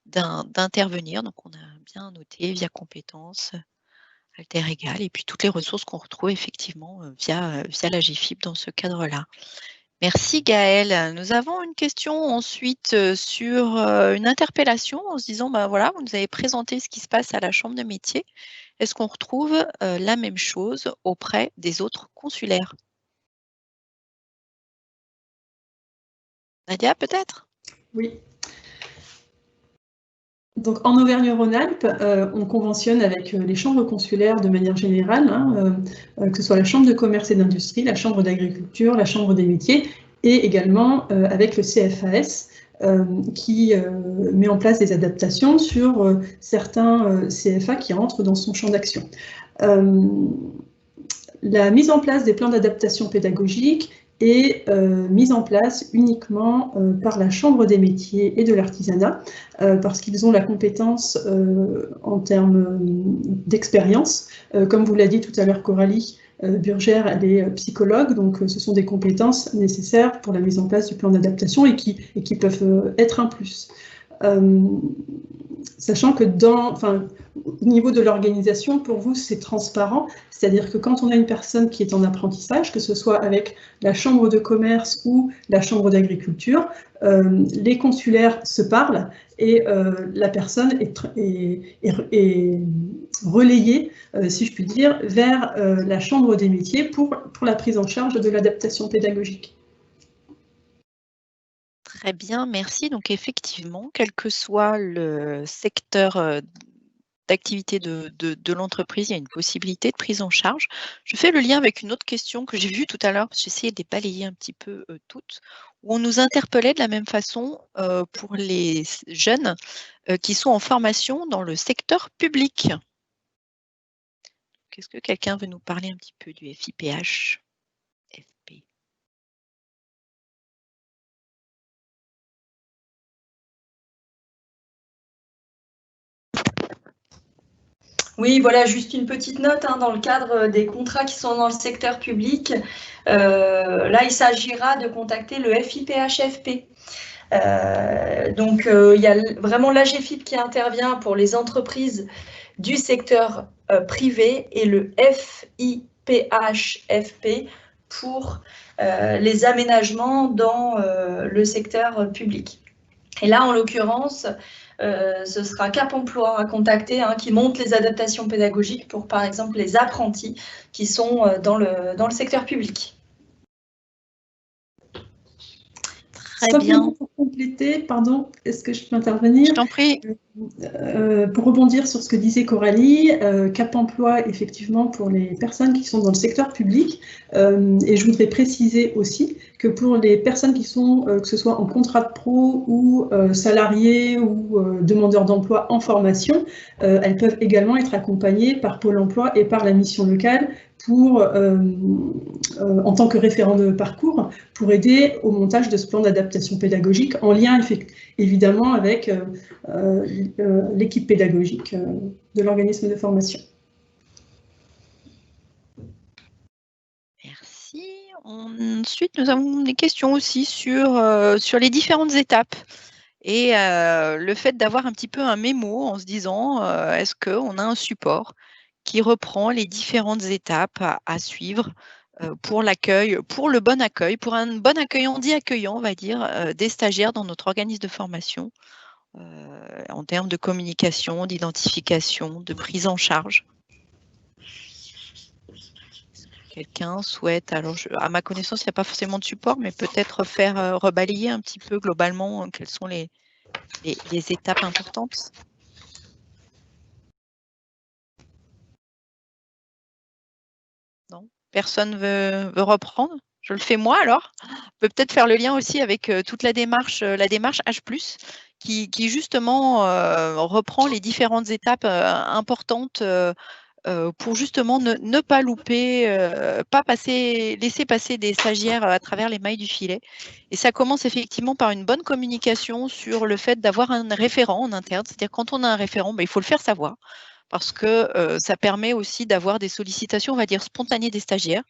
d'intervenir. Donc, on a bien noté Via Compétences, Alter Égal, et puis toutes les ressources qu'on retrouve effectivement via l'AGEFIP dans ce cadre-là. Merci Gaëlle. Nous avons une question ensuite sur une interpellation en se disant, ben voilà, vous nous avez présenté ce qui se passe à la Chambre de métier. Est-ce qu'on retrouve la même chose auprès des autres consulaires? Nadia, peut-être? Oui. Donc, en Auvergne-Rhône-Alpes, on conventionne avec les chambres consulaires de manière générale, que ce soit la Chambre de commerce et d'industrie, la Chambre d'agriculture, la Chambre des métiers, et également avec le CFAS, qui met en place des adaptations sur certains CFA qui entrent dans son champ d'action. La mise en place des plans d'adaptation pédagogique est mise en place uniquement par la Chambre des métiers et de l'artisanat, parce qu'ils ont la compétence en termes d'expérience. Comme vous l'a dit tout à l'heure Coralie Burgère, elle est psychologue, donc ce sont des compétences nécessaires pour la mise en place du plan d'adaptation et qui peuvent être un plus. Sachant que au niveau de l'organisation, pour vous, c'est transparent, c'est-à-dire que quand on a une personne qui est en apprentissage, que ce soit avec la chambre de commerce ou la chambre d'agriculture, les consulaires se parlent et la personne est relayée, si je puis dire, vers la chambre des métiers pour la prise en charge de l'adaptation pédagogique. Très bien, merci. Donc effectivement, quel que soit le secteur d'activité de l'entreprise, il y a une possibilité de prise en charge. Je fais le lien avec une autre question que j'ai vue tout à l'heure, parce que j'essayais de les balayer un petit peu toutes, où on nous interpellait de la même façon pour les jeunes qui sont en formation dans le secteur public. Est-ce que quelqu'un veut nous parler un petit peu du FIPH? Oui, voilà, juste une petite note dans le cadre des contrats qui sont dans le secteur public. Là, il s'agira de contacter le FIPHFP. Donc, il y a vraiment l'AGEFIP qui intervient pour les entreprises du secteur privé et le FIPHFP pour les aménagements dans le secteur public. Et là, en l'occurrence, ce sera Cap Emploi à contacter, qui monte les adaptations pédagogiques pour, par exemple, les apprentis qui sont dans le secteur public. Très bien. Pour compléter, pardon, est-ce que je peux intervenir? Je t'en prie. Pour rebondir sur ce que disait Coralie, Cap Emploi, effectivement, pour les personnes qui sont dans le secteur public, et je voudrais préciser aussi que pour les personnes qui sont, que ce soit en contrat de pro ou salariés ou demandeurs d'emploi en formation, elles peuvent également être accompagnées par Pôle emploi et par la mission locale pour, en tant que référent de parcours, pour aider au montage de ce plan d'adaptation pédagogique en lien évidemment avec l'équipe pédagogique de l'organisme de formation. Merci. Ensuite, nous avons des questions aussi sur les différentes étapes et le fait d'avoir un petit peu un mémo en se disant est-ce qu'on a un support qui reprend les différentes étapes à suivre pour l'accueil, pour le bon accueil, pour un bon accueillant, dit accueillant, on va dire, des stagiaires dans notre organisme de formation, en termes de communication, d'identification, de prise en charge. Quelqu'un souhaite, alors à ma connaissance, il n'y a pas forcément de support, mais peut-être faire rebalayer un petit peu globalement quelles sont les étapes importantes. Non, personne veut reprendre. Je le fais moi alors. On peut peut-être faire le lien aussi avec toute la démarche H+, qui justement reprend les différentes étapes importantes pour justement ne pas louper, laisser passer des stagiaires à travers les mailles du filet. Et ça commence effectivement par une bonne communication sur le fait d'avoir un référent en interne. C'est-à-dire quand on a un référent, il faut le faire savoir, parce que ça permet aussi d'avoir des sollicitations, on va dire, spontanées des stagiaires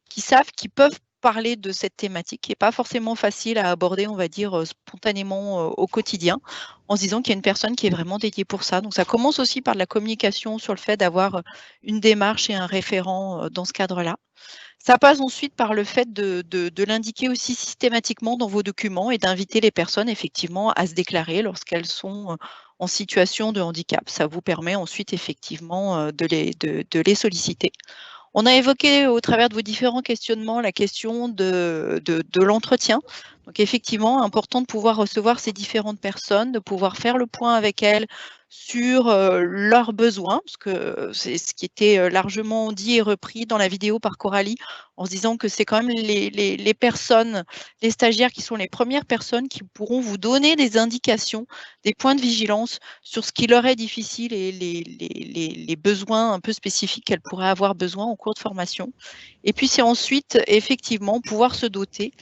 qui savent qu'ils peuvent parler de cette thématique qui n'est pas forcément facile à aborder, on va dire, spontanément au quotidien, en se disant qu'il y a une personne qui est vraiment dédiée pour ça. Donc ça commence aussi par de la communication sur le fait d'avoir une démarche et un référent dans ce cadre-là. Ça passe ensuite par le fait de l'indiquer aussi systématiquement dans vos documents et d'inviter les personnes effectivement à se déclarer lorsqu'elles sont en situation de handicap. Ça vous permet ensuite effectivement de les solliciter. On a évoqué au travers de vos différents questionnements la question de l'entretien. Donc effectivement, important de pouvoir recevoir ces différentes personnes, de pouvoir faire le point avec elles sur leurs besoins, parce que c'est ce qui était largement dit et repris dans la vidéo par Coralie, en se disant que c'est quand même les personnes, les stagiaires qui sont les premières personnes qui pourront vous donner des indications, des points de vigilance sur ce qui leur est difficile et les besoins un peu spécifiques qu'elles pourraient avoir besoin en cours de formation. Et puis c'est ensuite effectivement pouvoir se doter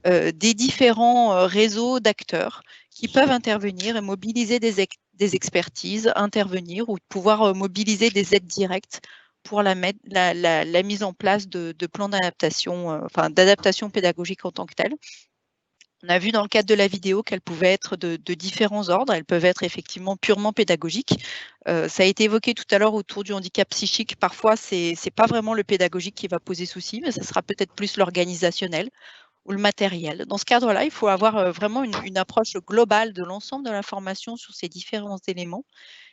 des différents réseaux d'acteurs qui peuvent intervenir et mobiliser des expertises, intervenir ou pouvoir mobiliser des aides directes pour la mise en place de plans d'adaptation, d'adaptation pédagogique en tant que telle. On a vu dans le cadre de la vidéo qu'elles pouvaient être de différents ordres. Elles peuvent être effectivement purement pédagogiques. Ça a été évoqué tout à l'heure autour du handicap psychique. Parfois, ce n'est pas vraiment le pédagogique qui va poser souci, mais ça sera peut-être plus l'organisationnel ou le matériel. Dans ce cadre-là, il faut avoir vraiment une approche globale de l'ensemble de la formation sur ces différents éléments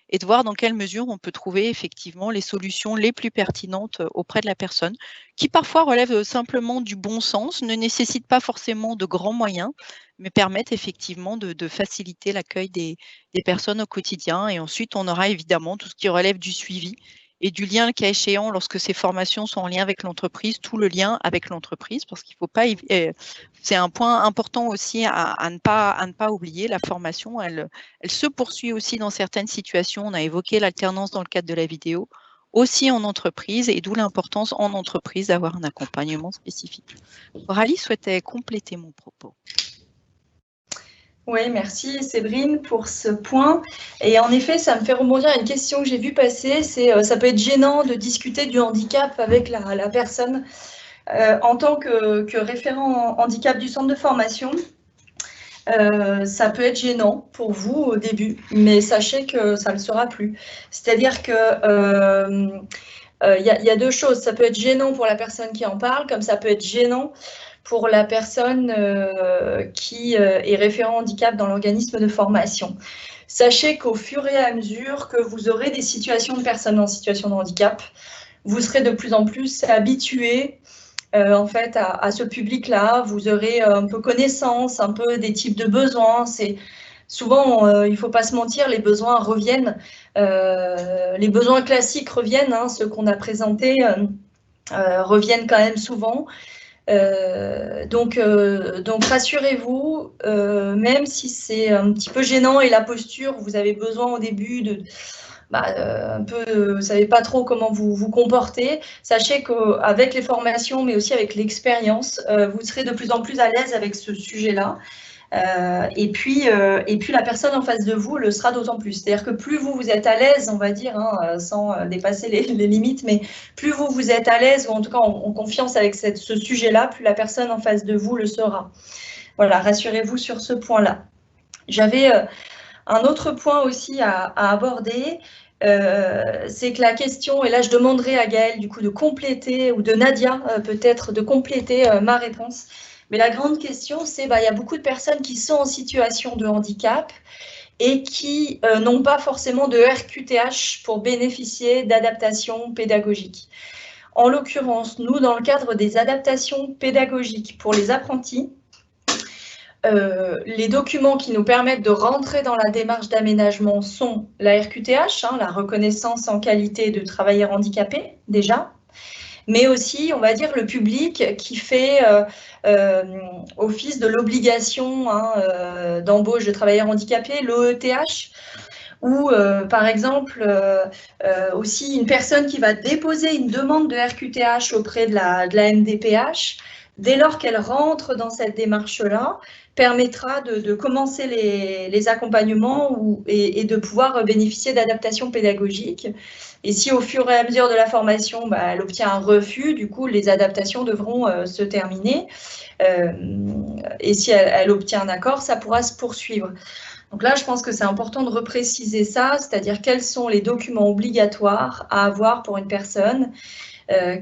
et de voir dans quelle mesure on peut trouver effectivement les solutions les plus pertinentes auprès de la personne, qui parfois relèvent simplement du bon sens, ne nécessitent pas forcément de grands moyens, mais permettent effectivement de faciliter l'accueil des personnes au quotidien. Et ensuite, on aura évidemment tout ce qui relève du suivi et du lien, le cas échéant, lorsque ces formations sont en lien avec l'entreprise, tout le lien avec l'entreprise, parce qu'il ne faut pas, c'est un point important aussi à ne pas oublier, la formation, elle se poursuit aussi dans certaines situations. On a évoqué l'alternance dans le cadre de la vidéo, aussi en entreprise, et d'où l'importance en entreprise d'avoir un accompagnement spécifique. Coralie souhaitait compléter mon propos. Oui, merci Séverine pour ce point. Et en effet, ça me fait rebondir à une question que j'ai vue passer, c'est ça peut être gênant de discuter du handicap avec la personne. En tant que référent handicap du centre de formation, ça peut être gênant pour vous au début, mais sachez que ça ne le sera plus. C'est-à-dire que y a deux choses. Ça peut être gênant pour la personne qui en parle, comme ça peut être gênant pour la personne qui est référent handicap dans l'organisme de formation. Sachez qu'au fur et à mesure que vous aurez des situations de personnes en situation de handicap, vous serez de plus en plus habitué en fait à ce public-là. Vous aurez un peu connaissance, un peu des types de besoins. C'est souvent, il ne faut pas se mentir, les besoins reviennent. Les besoins classiques reviennent, hein, ceux qu'on a présentés reviennent quand même souvent. Donc rassurez-vous, même si c'est un petit peu gênant et la posture, vous avez besoin au début de un peu, vous ne savez pas trop comment vous comporter, sachez qu'avec les formations, mais aussi avec l'expérience, vous serez de plus en plus à l'aise avec ce sujet-là. Et puis la personne en face de vous le sera d'autant plus. C'est-à-dire que plus vous êtes à l'aise, on va dire, hein, sans dépasser les limites, mais plus vous êtes à l'aise, ou en tout cas en confiance avec ce sujet-là, plus la personne en face de vous le sera. Voilà, rassurez-vous sur ce point-là. J'avais un autre point aussi à aborder, c'est que la question, et là je demanderai à Gaëlle du coup de compléter, ou de Nadia peut-être de compléter ma réponse. Mais la grande question, c'est il y a beaucoup de personnes qui sont en situation de handicap et qui n'ont pas forcément de RQTH pour bénéficier d'adaptations pédagogiques. En l'occurrence, nous, dans le cadre des adaptations pédagogiques pour les apprentis, les documents qui nous permettent de rentrer dans la démarche d'aménagement sont la RQTH, hein, la reconnaissance en qualité de travailleur handicapé, déjà, mais aussi, on va dire, le public qui fait office de l'obligation d'embauche de travailleurs handicapés, l'OETH, ou par exemple aussi une personne qui va déposer une demande de RQTH auprès de la MDPH, dès lors qu'elle rentre dans cette démarche-là, permettra de commencer les accompagnements et de pouvoir bénéficier d'adaptations pédagogiques. Et si au fur et à mesure de la formation, elle obtient un refus, du coup, les adaptations devront se terminer. Et si elle obtient un accord, ça pourra se poursuivre. Donc là, je pense que c'est important de repréciser ça, c'est-à-dire quels sont les documents obligatoires à avoir pour une personne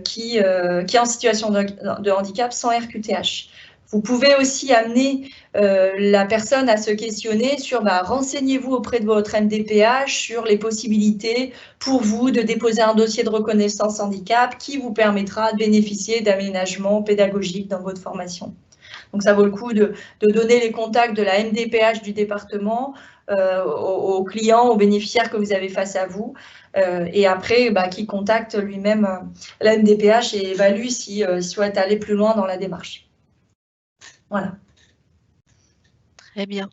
qui est en situation de handicap sans RQTH. Vous pouvez aussi amener la personne à se questionner sur renseignez-vous auprès de votre MDPH sur les possibilités pour vous de déposer un dossier de reconnaissance handicap qui vous permettra de bénéficier d'aménagements pédagogiques dans votre formation. Donc ça vaut le coup de donner les contacts de la MDPH du département aux clients, aux bénéficiaires que vous avez face à vous, et après qui contacte lui-même la MDPH et évalue s'il souhaite aller plus loin dans la démarche. Voilà. Très bien.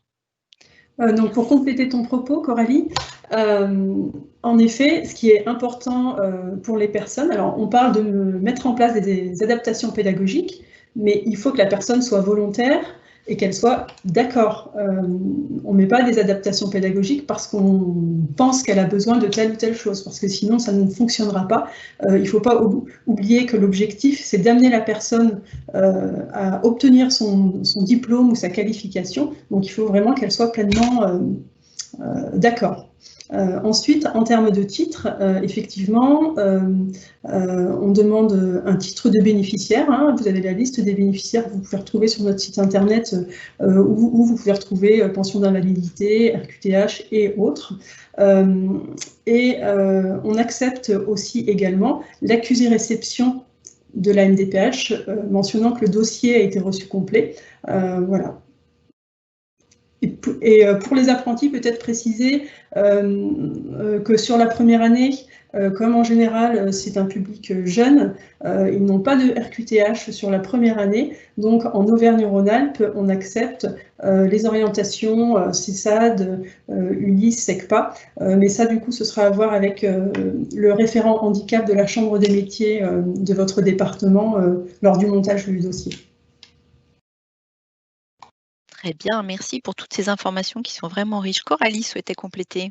Donc pour compléter ton propos, Coralie, en effet, ce qui est important pour les personnes, alors on parle de mettre en place des adaptations pédagogiques, mais il faut que la personne soit volontaire et qu'elle soit d'accord. On ne met pas des adaptations pédagogiques parce qu'on pense qu'elle a besoin de telle ou telle chose, parce que sinon ça ne fonctionnera pas. Il ne faut pas oublier que l'objectif, c'est d'amener la personne à obtenir son diplôme ou sa qualification, donc il faut vraiment qu'elle soit pleinement d'accord. Ensuite, en termes de titre, effectivement, on demande un titre de bénéficiaire. Hein, vous avez la liste des bénéficiaires que vous pouvez retrouver sur notre site internet où vous pouvez retrouver pension d'invalidité, RQTH et autres. On accepte aussi également l'accusé-réception de la MDPH, mentionnant que le dossier a été reçu complet. Voilà. Et pour les apprentis, peut-être préciser que sur la première année, comme en général c'est un public jeune, ils n'ont pas de RQTH sur la première année. Donc en Auvergne-Rhône-Alpes, on accepte les orientations CESAD, ULIS, SECPA. Mais ça, du coup, ce sera à voir avec le référent handicap de la Chambre des métiers de votre département lors du montage du dossier. Très bien, merci pour toutes ces informations qui sont vraiment riches. Coralie souhaitait compléter.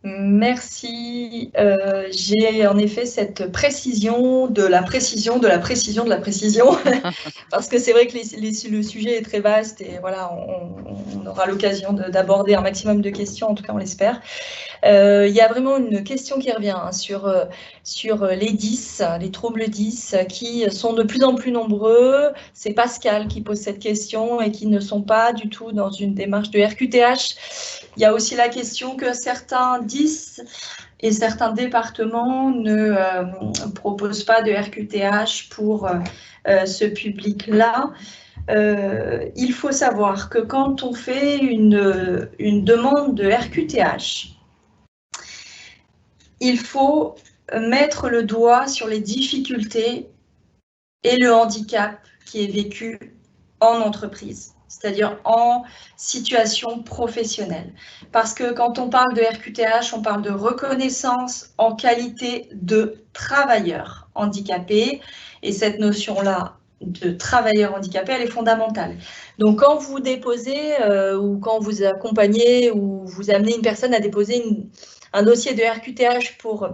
Merci. J'ai en effet cette précision de la précision de la précision de la précision, parce que c'est vrai que le sujet est très vaste et voilà, on aura l'occasion d'aborder un maximum de questions, en tout cas on l'espère. Il y a vraiment une question qui revient sur les 10, les troubles 10, qui sont de plus en plus nombreux. C'est Pascal qui pose cette question et qui ne sont pas du tout dans une démarche de RQTH. Il y a aussi la question que certains 10 et certains départements ne proposent pas de RQTH pour ce public-là. Il faut savoir que quand on fait une demande de RQTH, il faut mettre le doigt sur les difficultés et le handicap qui est vécu en entreprise, c'est-à-dire en situation professionnelle. Parce que quand on parle de RQTH, on parle de reconnaissance en qualité de travailleur handicapé. Et cette notion-là de travailleur handicapé, elle est fondamentale. Donc quand vous déposez ou quand vous accompagnez ou vous amenez une personne à déposer un dossier de RQTH pour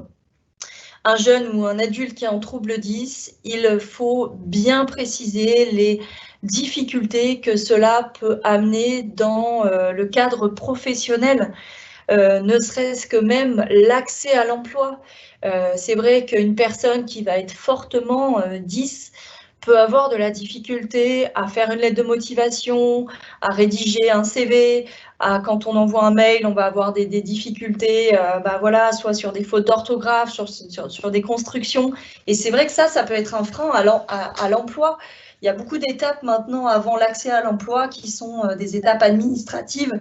un jeune ou un adulte qui est en trouble 10, il faut bien préciser les difficultés que cela peut amener dans le cadre professionnel, ne serait-ce que même l'accès à l'emploi. C'est vrai qu'une personne qui va être fortement 10 peut avoir de la difficulté à faire une lettre de motivation, à rédiger un CV, quand on envoie un mail, on va avoir des difficultés, voilà, soit sur des fautes d'orthographe, sur des constructions. Et c'est vrai que ça peut être un frein à l'emploi. Il y a beaucoup d'étapes maintenant avant l'accès à l'emploi qui sont des étapes administratives.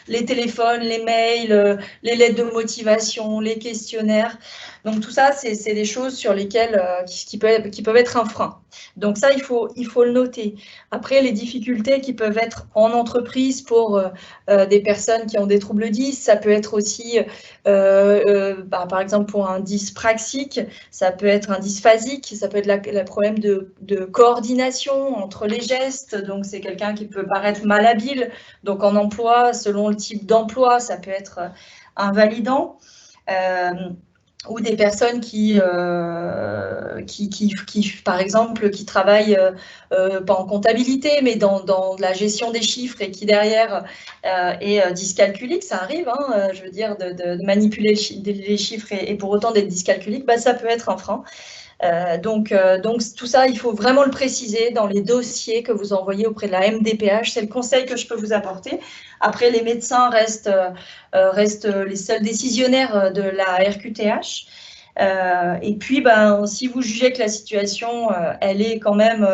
Les téléphones, les mails, les lettres de motivation, les questionnaires. Donc tout ça, c'est des choses sur lesquelles qui peuvent être un frein. Donc ça, il faut le noter. Après, les difficultés qui peuvent être en entreprise pour des personnes qui ont des troubles 10, ça peut être aussi, par exemple, pour un dyspraxique, ça peut être un dysphasique, ça peut être le problème de coordination entre les gestes. Donc, c'est quelqu'un qui peut paraître malhabile. Donc, en emploi, selon le type d'emploi, ça peut être invalidant. Ou des personnes qui par exemple, qui travaillent pas en comptabilité, mais dans la gestion des chiffres et qui derrière est dyscalculique, ça arrive, hein, je veux dire, de manipuler les chiffres et pour autant d'être dyscalculique, ça peut être un frein. Donc tout ça, il faut vraiment le préciser dans les dossiers que vous envoyez auprès de la MDPH. C'est le conseil que je peux vous apporter. Après, les médecins restent les seuls décisionnaires de la RQTH. Et puis, si vous jugez que la situation, elle est quand même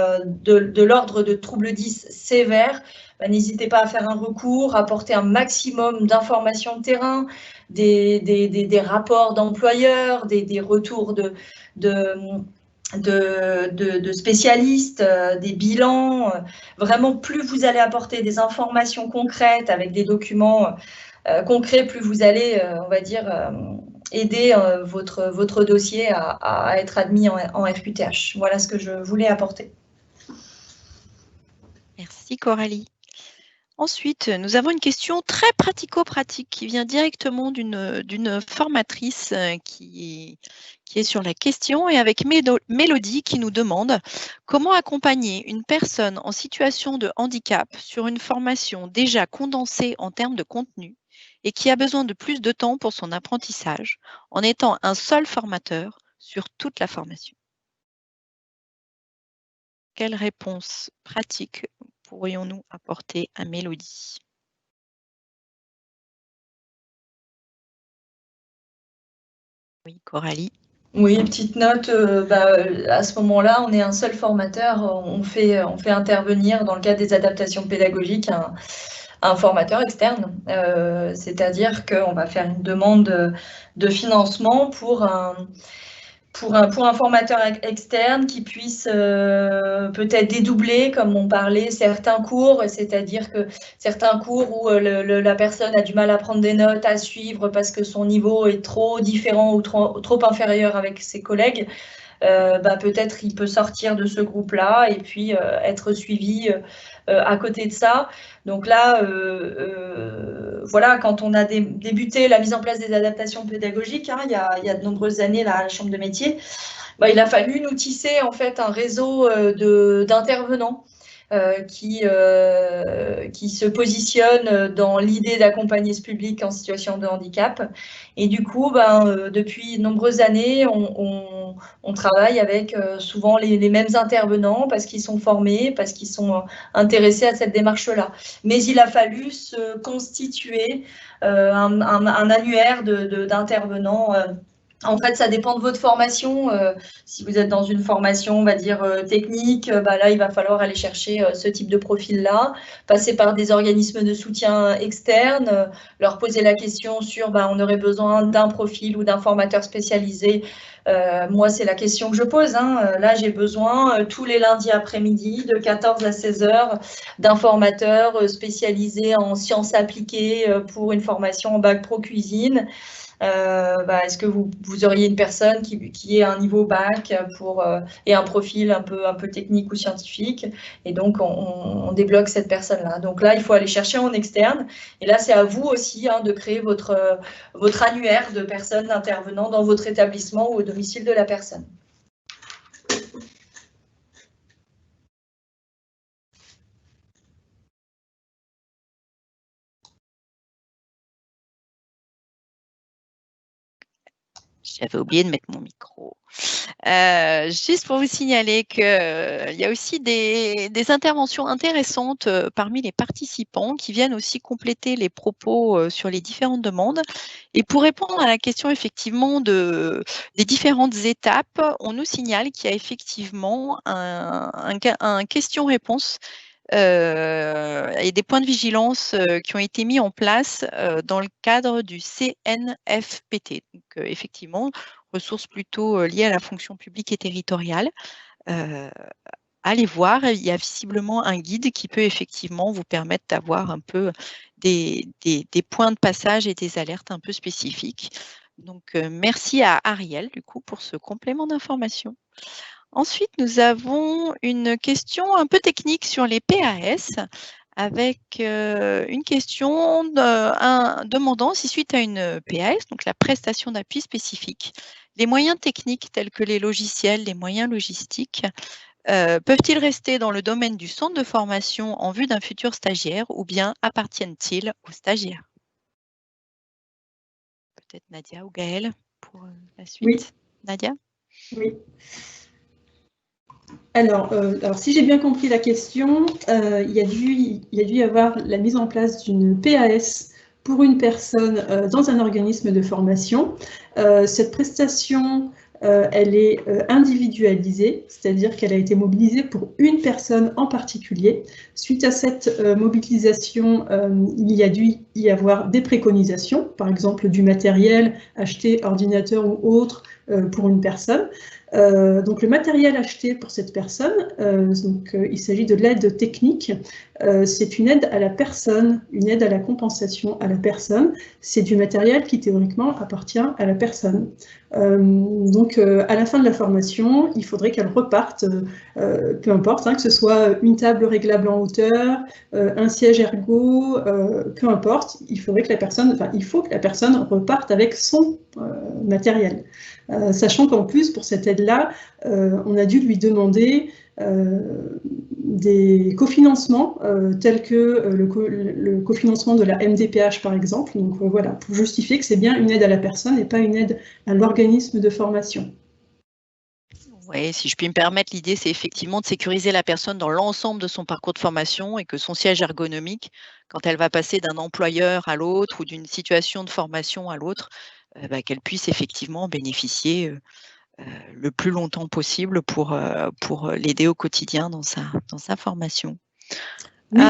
de l'ordre de troubles 10 sévères, n'hésitez pas à faire un recours, apporter un maximum d'informations de terrain, des rapports d'employeurs, des retours de spécialistes, des bilans. Vraiment, plus vous allez apporter des informations concrètes avec des documents concrets, plus vous allez, on va dire, aider votre dossier à être admis en RQTH. Voilà ce que je voulais apporter. Merci Coralie. Ensuite, nous avons une question très pratico-pratique qui vient directement d'une formatrice qui est sur la question et avec Mélodie qui nous demande comment accompagner une personne en situation de handicap sur une formation déjà condensée en termes de contenu et qui a besoin de plus de temps pour son apprentissage en étant un seul formateur sur toute la formation. Quelle réponse pratique pourrions-nous apporter à Mélodie? Oui, Coralie. Oui, petite note, à ce moment-là, on est un seul formateur, on fait intervenir dans le cadre des adaptations pédagogiques un formateur externe, c'est-à-dire qu'on va faire une demande de financement pour un formateur externe qui puisse peut-être dédoubler, comme on parlait, certains cours, c'est-à-dire que certains cours où la personne a du mal à prendre des notes, à suivre parce que son niveau est trop différent ou trop inférieur avec ses collègues, peut-être il peut sortir de ce groupe-là et puis être suivi à côté de ça. Donc là, voilà, quand on a débuté la mise en place des adaptations pédagogiques, il y a de nombreuses années là, à la Chambre de métier, il a fallu nous tisser en fait un réseau d'intervenants qui se positionnent dans l'idée d'accompagner ce public en situation de handicap. Et du coup, depuis de nombreuses années, on travaille avec souvent les mêmes intervenants parce qu'ils sont formés, parce qu'ils sont intéressés à cette démarche-là. Mais il a fallu se constituer un annuaire d'intervenants. En fait, ça dépend de votre formation. Si vous êtes dans une formation, on va dire, technique, là, il va falloir aller chercher ce type de profil-là, passer par des organismes de soutien externes, leur poser la question sur on aurait besoin d'un profil ou d'un formateur spécialisé. Moi, c'est la question que je pose. Là, j'ai besoin tous les lundis après-midi, de 14 à 16 heures, d'un formateur spécialisé en sciences appliquées pour une formation en bac pro cuisine. Est-ce que vous auriez une personne qui ait un niveau bac et un profil un peu technique ou scientifique, et donc on débloque cette personne-là. Donc là, il faut aller chercher en externe, et là, c'est à vous aussi de créer votre annuaire de personnes intervenant dans votre établissement ou au domicile de la personne. J'avais oublié de mettre mon micro. Juste pour vous signaler qu'il y a aussi des interventions intéressantes parmi les participants qui viennent aussi compléter les propos sur les différentes demandes. Et pour répondre à la question effectivement des différentes étapes, on nous signale qu'il y a effectivement un question-réponse et des points de vigilance qui ont été mis en place dans le cadre du CNFPT. Donc, effectivement, ressources plutôt liées à la fonction publique et territoriale. Allez voir, il y a visiblement un guide qui peut effectivement vous permettre d'avoir un peu des points de passage et des alertes un peu spécifiques. Donc, merci à Ariel, du coup, pour ce complément d'information. Ensuite, nous avons une question un peu technique sur les PAS, avec une question demandant si suite à une PAS, donc la prestation d'appui spécifique, les moyens techniques tels que les logiciels, les moyens logistiques, peuvent-ils rester dans le domaine du centre de formation en vue d'un futur stagiaire ou bien appartiennent-ils aux stagiaires? Peut-être Nadia ou Gaëlle pour la suite. Oui. Nadia? Oui. Alors, si j'ai bien compris la question, il y a dû y avoir la mise en place d'une PAS pour une personne dans un organisme de formation. Cette prestation, elle est individualisée, c'est-à-dire qu'elle a été mobilisée pour une personne en particulier. Suite à cette mobilisation, il y a dû y avoir des préconisations, par exemple du matériel acheté, ordinateur ou autre, pour une personne. Donc le matériel acheté pour cette personne, il s'agit de l'aide technique, c'est une aide à la personne, une aide à la compensation à la personne, c'est du matériel qui théoriquement appartient à la personne. Donc à la fin de la formation, il faudrait qu'elle reparte, peu importe, que ce soit une table réglable en hauteur, un siège ergo, peu importe, il faut que la personne reparte avec son matériel. Sachant qu'en plus, pour cette aide-là, on a dû lui demander des cofinancements tels que le cofinancement de la MDPH, par exemple. Donc voilà, pour justifier que c'est bien une aide à la personne et pas une aide à l'organisme de formation. Oui, si je puis me permettre, l'idée, c'est effectivement de sécuriser la personne dans l'ensemble de son parcours de formation et que son siège ergonomique, quand elle va passer d'un employeur à l'autre ou d'une situation de formation à l'autre, qu'elle puisse effectivement bénéficier le plus longtemps possible pour l'aider au quotidien dans sa formation. Oui,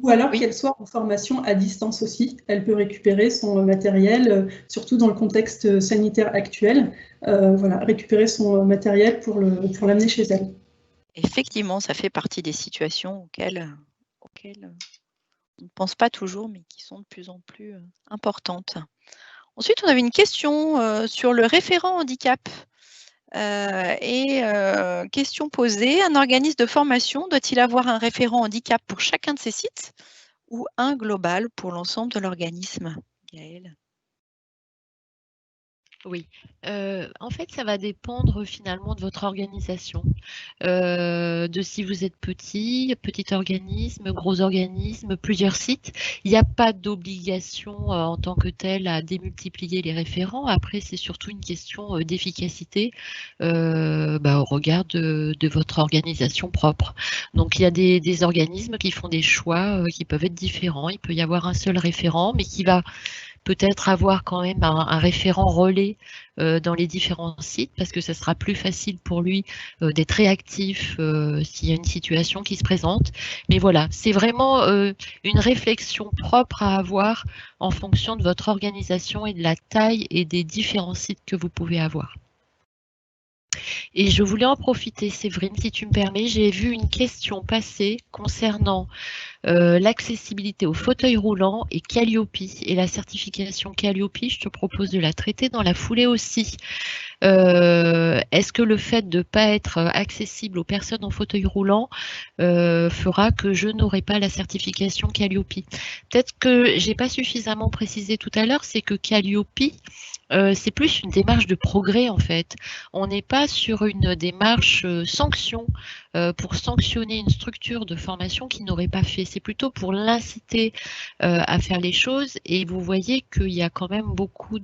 ou alors oui, qu'elle soit en formation à distance aussi. Elle peut récupérer son matériel, surtout dans le contexte sanitaire actuel, récupérer son matériel pour l'amener chez elle. Effectivement, ça fait partie des situations auxquelles on ne pense pas toujours, mais qui sont de plus en plus importantes. Ensuite, on avait une question sur le référent handicap. Question posée, un organisme de formation doit-il avoir un référent handicap pour chacun de ses sites ou un global pour l'ensemble de l'organisme? Gaëlle? Oui, en fait, ça va dépendre finalement de votre organisation, de si vous êtes petit organisme, gros organisme, plusieurs sites. Il n'y a pas d'obligation en tant que telle à démultiplier les référents. Après, c'est surtout une question d'efficacité au regard de votre organisation propre. Donc, il y a des organismes qui font des choix qui peuvent être différents. Il peut y avoir un seul référent, mais qui va peut-être avoir quand même un référent relais dans les différents sites parce que ça sera plus facile pour lui d'être réactif s'il y a une situation qui se présente. Mais voilà, c'est vraiment une réflexion propre à avoir en fonction de votre organisation et de la taille et des différents sites que vous pouvez avoir. Et je voulais en profiter, Séverine, si tu me permets, j'ai vu une question passer concernant l'accessibilité au fauteuil roulant et Calliope et la certification Calliope. Je te propose de la traiter dans la foulée aussi. Est-ce que le fait de ne pas être accessible aux personnes en fauteuil roulant fera que je n'aurai pas la certification Calliope? Peut-être que j'ai pas suffisamment précisé tout à l'heure, c'est que Calliope, c'est plus une démarche de progrès en fait. On n'est pas sur une démarche sanction pour sanctionner une structure de formation qui n'aurait pas fait. C'est plutôt pour l'inciter à faire les choses. Et vous voyez qu'il y a quand même beaucoup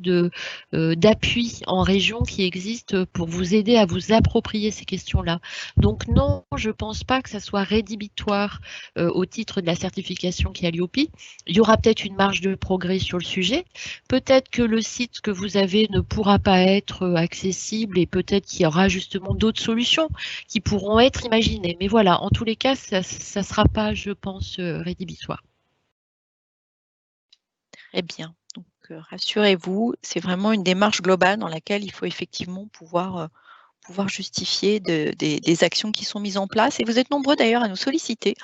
d'appui en région qui existent pour vous aider à vous approprier ces questions-là. Donc non, je ne pense pas que ça soit rédhibitoire au titre de la certification Calliope. Il y aura peut-être une marge de progrès sur le sujet. Peut-être que le site que vous avez ne pourra pas être accessible et peut-être qu'il y aura justement d'autres solutions qui pourront être imaginées. Mais voilà, en tous les cas, ça ne sera pas, je pense, rédhibitoire. Très bien. Donc, rassurez-vous, c'est vraiment une démarche globale dans laquelle il faut effectivement pouvoir justifier des actions qui sont mises en place. Et vous êtes nombreux d'ailleurs à nous solliciter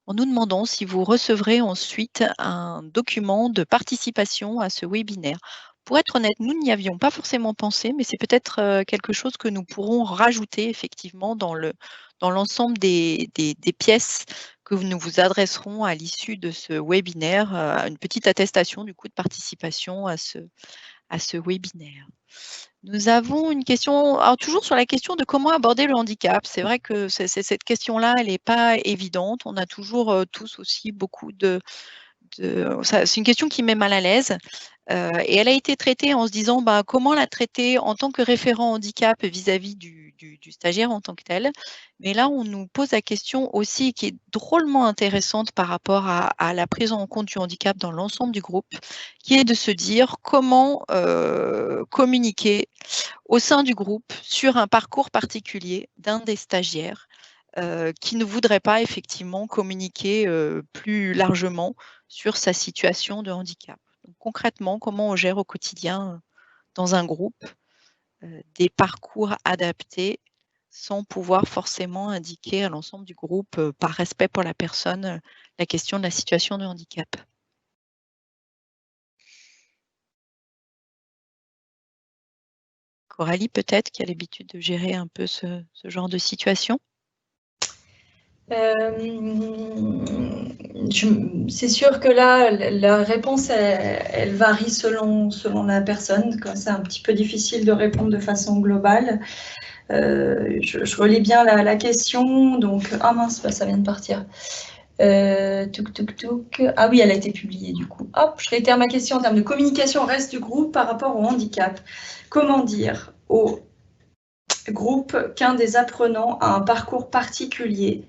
en nous demandant si vous recevrez ensuite un document de participation à ce webinaire. Pour être honnête, nous n'y avions pas forcément pensé, mais c'est peut-être quelque chose que nous pourrons rajouter effectivement dans l'ensemble des pièces que nous vous adresserons à l'issue de ce webinaire, une petite attestation du coup de participation à ce webinaire. Nous avons une question, alors toujours sur la question de comment aborder le handicap. C'est vrai que cette question-là, elle n'est pas évidente. On a toujours tous aussi beaucoup c'est une question qui met mal à l'aise. Et elle a été traitée en se disant comment la traiter en tant que référent handicap vis-à-vis du stagiaire en tant que tel. Mais là, on nous pose la question aussi qui est drôlement intéressante par rapport à la prise en compte du handicap dans l'ensemble du groupe, qui est de se dire comment communiquer au sein du groupe sur un parcours particulier d'un des stagiaires qui ne voudrait pas effectivement communiquer plus largement sur sa situation de handicap. Donc, concrètement, comment on gère au quotidien dans un groupe des parcours adaptés sans pouvoir forcément indiquer à l'ensemble du groupe, par respect pour la personne, la question de la situation de handicap. Coralie, peut-être, qui a l'habitude de gérer un peu ce genre de situation? C'est sûr que là, la réponse, elle varie selon la personne. C'est un petit peu difficile de répondre de façon globale. Je relis bien la question. Donc, ah mince, ça vient de partir. Ah oui, elle a été publiée du coup. Hop, je réitère ma question en termes de communication au reste du groupe par rapport au handicap. Comment dire au groupe qu'un des apprenants a un parcours particulier,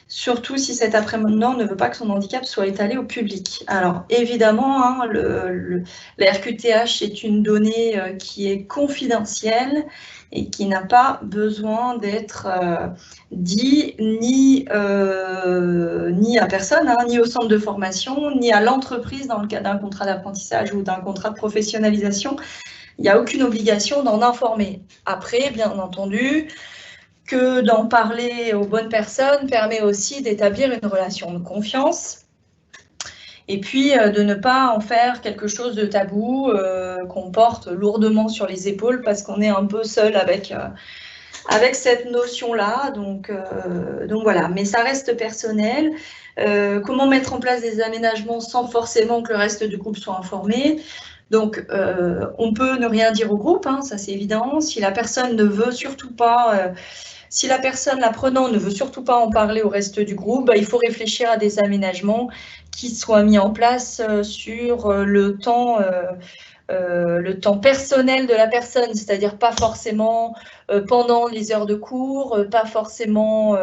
surtout si cet apprenant ne veut pas que son handicap soit étalé au public. Alors évidemment, la RQTH est une donnée qui est confidentielle et qui n'a pas besoin d'être dit ni à personne, ni au centre de formation, ni à l'entreprise dans le cas d'un contrat d'apprentissage ou d'un contrat de professionnalisation. Il n'y a aucune obligation d'en informer. Après, bien entendu, que d'en parler aux bonnes personnes permet aussi d'établir une relation de confiance Et puis, de ne pas en faire quelque chose de tabou qu'on porte lourdement sur les épaules parce qu'on est un peu seul avec cette notion-là. Donc voilà, mais ça reste personnel. Comment mettre en place des aménagements sans forcément que le reste du groupe soit informé? Donc, on peut ne rien dire au groupe, hein, ça c'est évident. Si la personne ne veut surtout pas... Si la personne, l'apprenant, ne veut surtout pas en parler au reste du groupe, il faut réfléchir à des aménagements qui soient mis en place sur le temps personnel de la personne, c'est-à-dire pas forcément pendant les heures de cours, pas forcément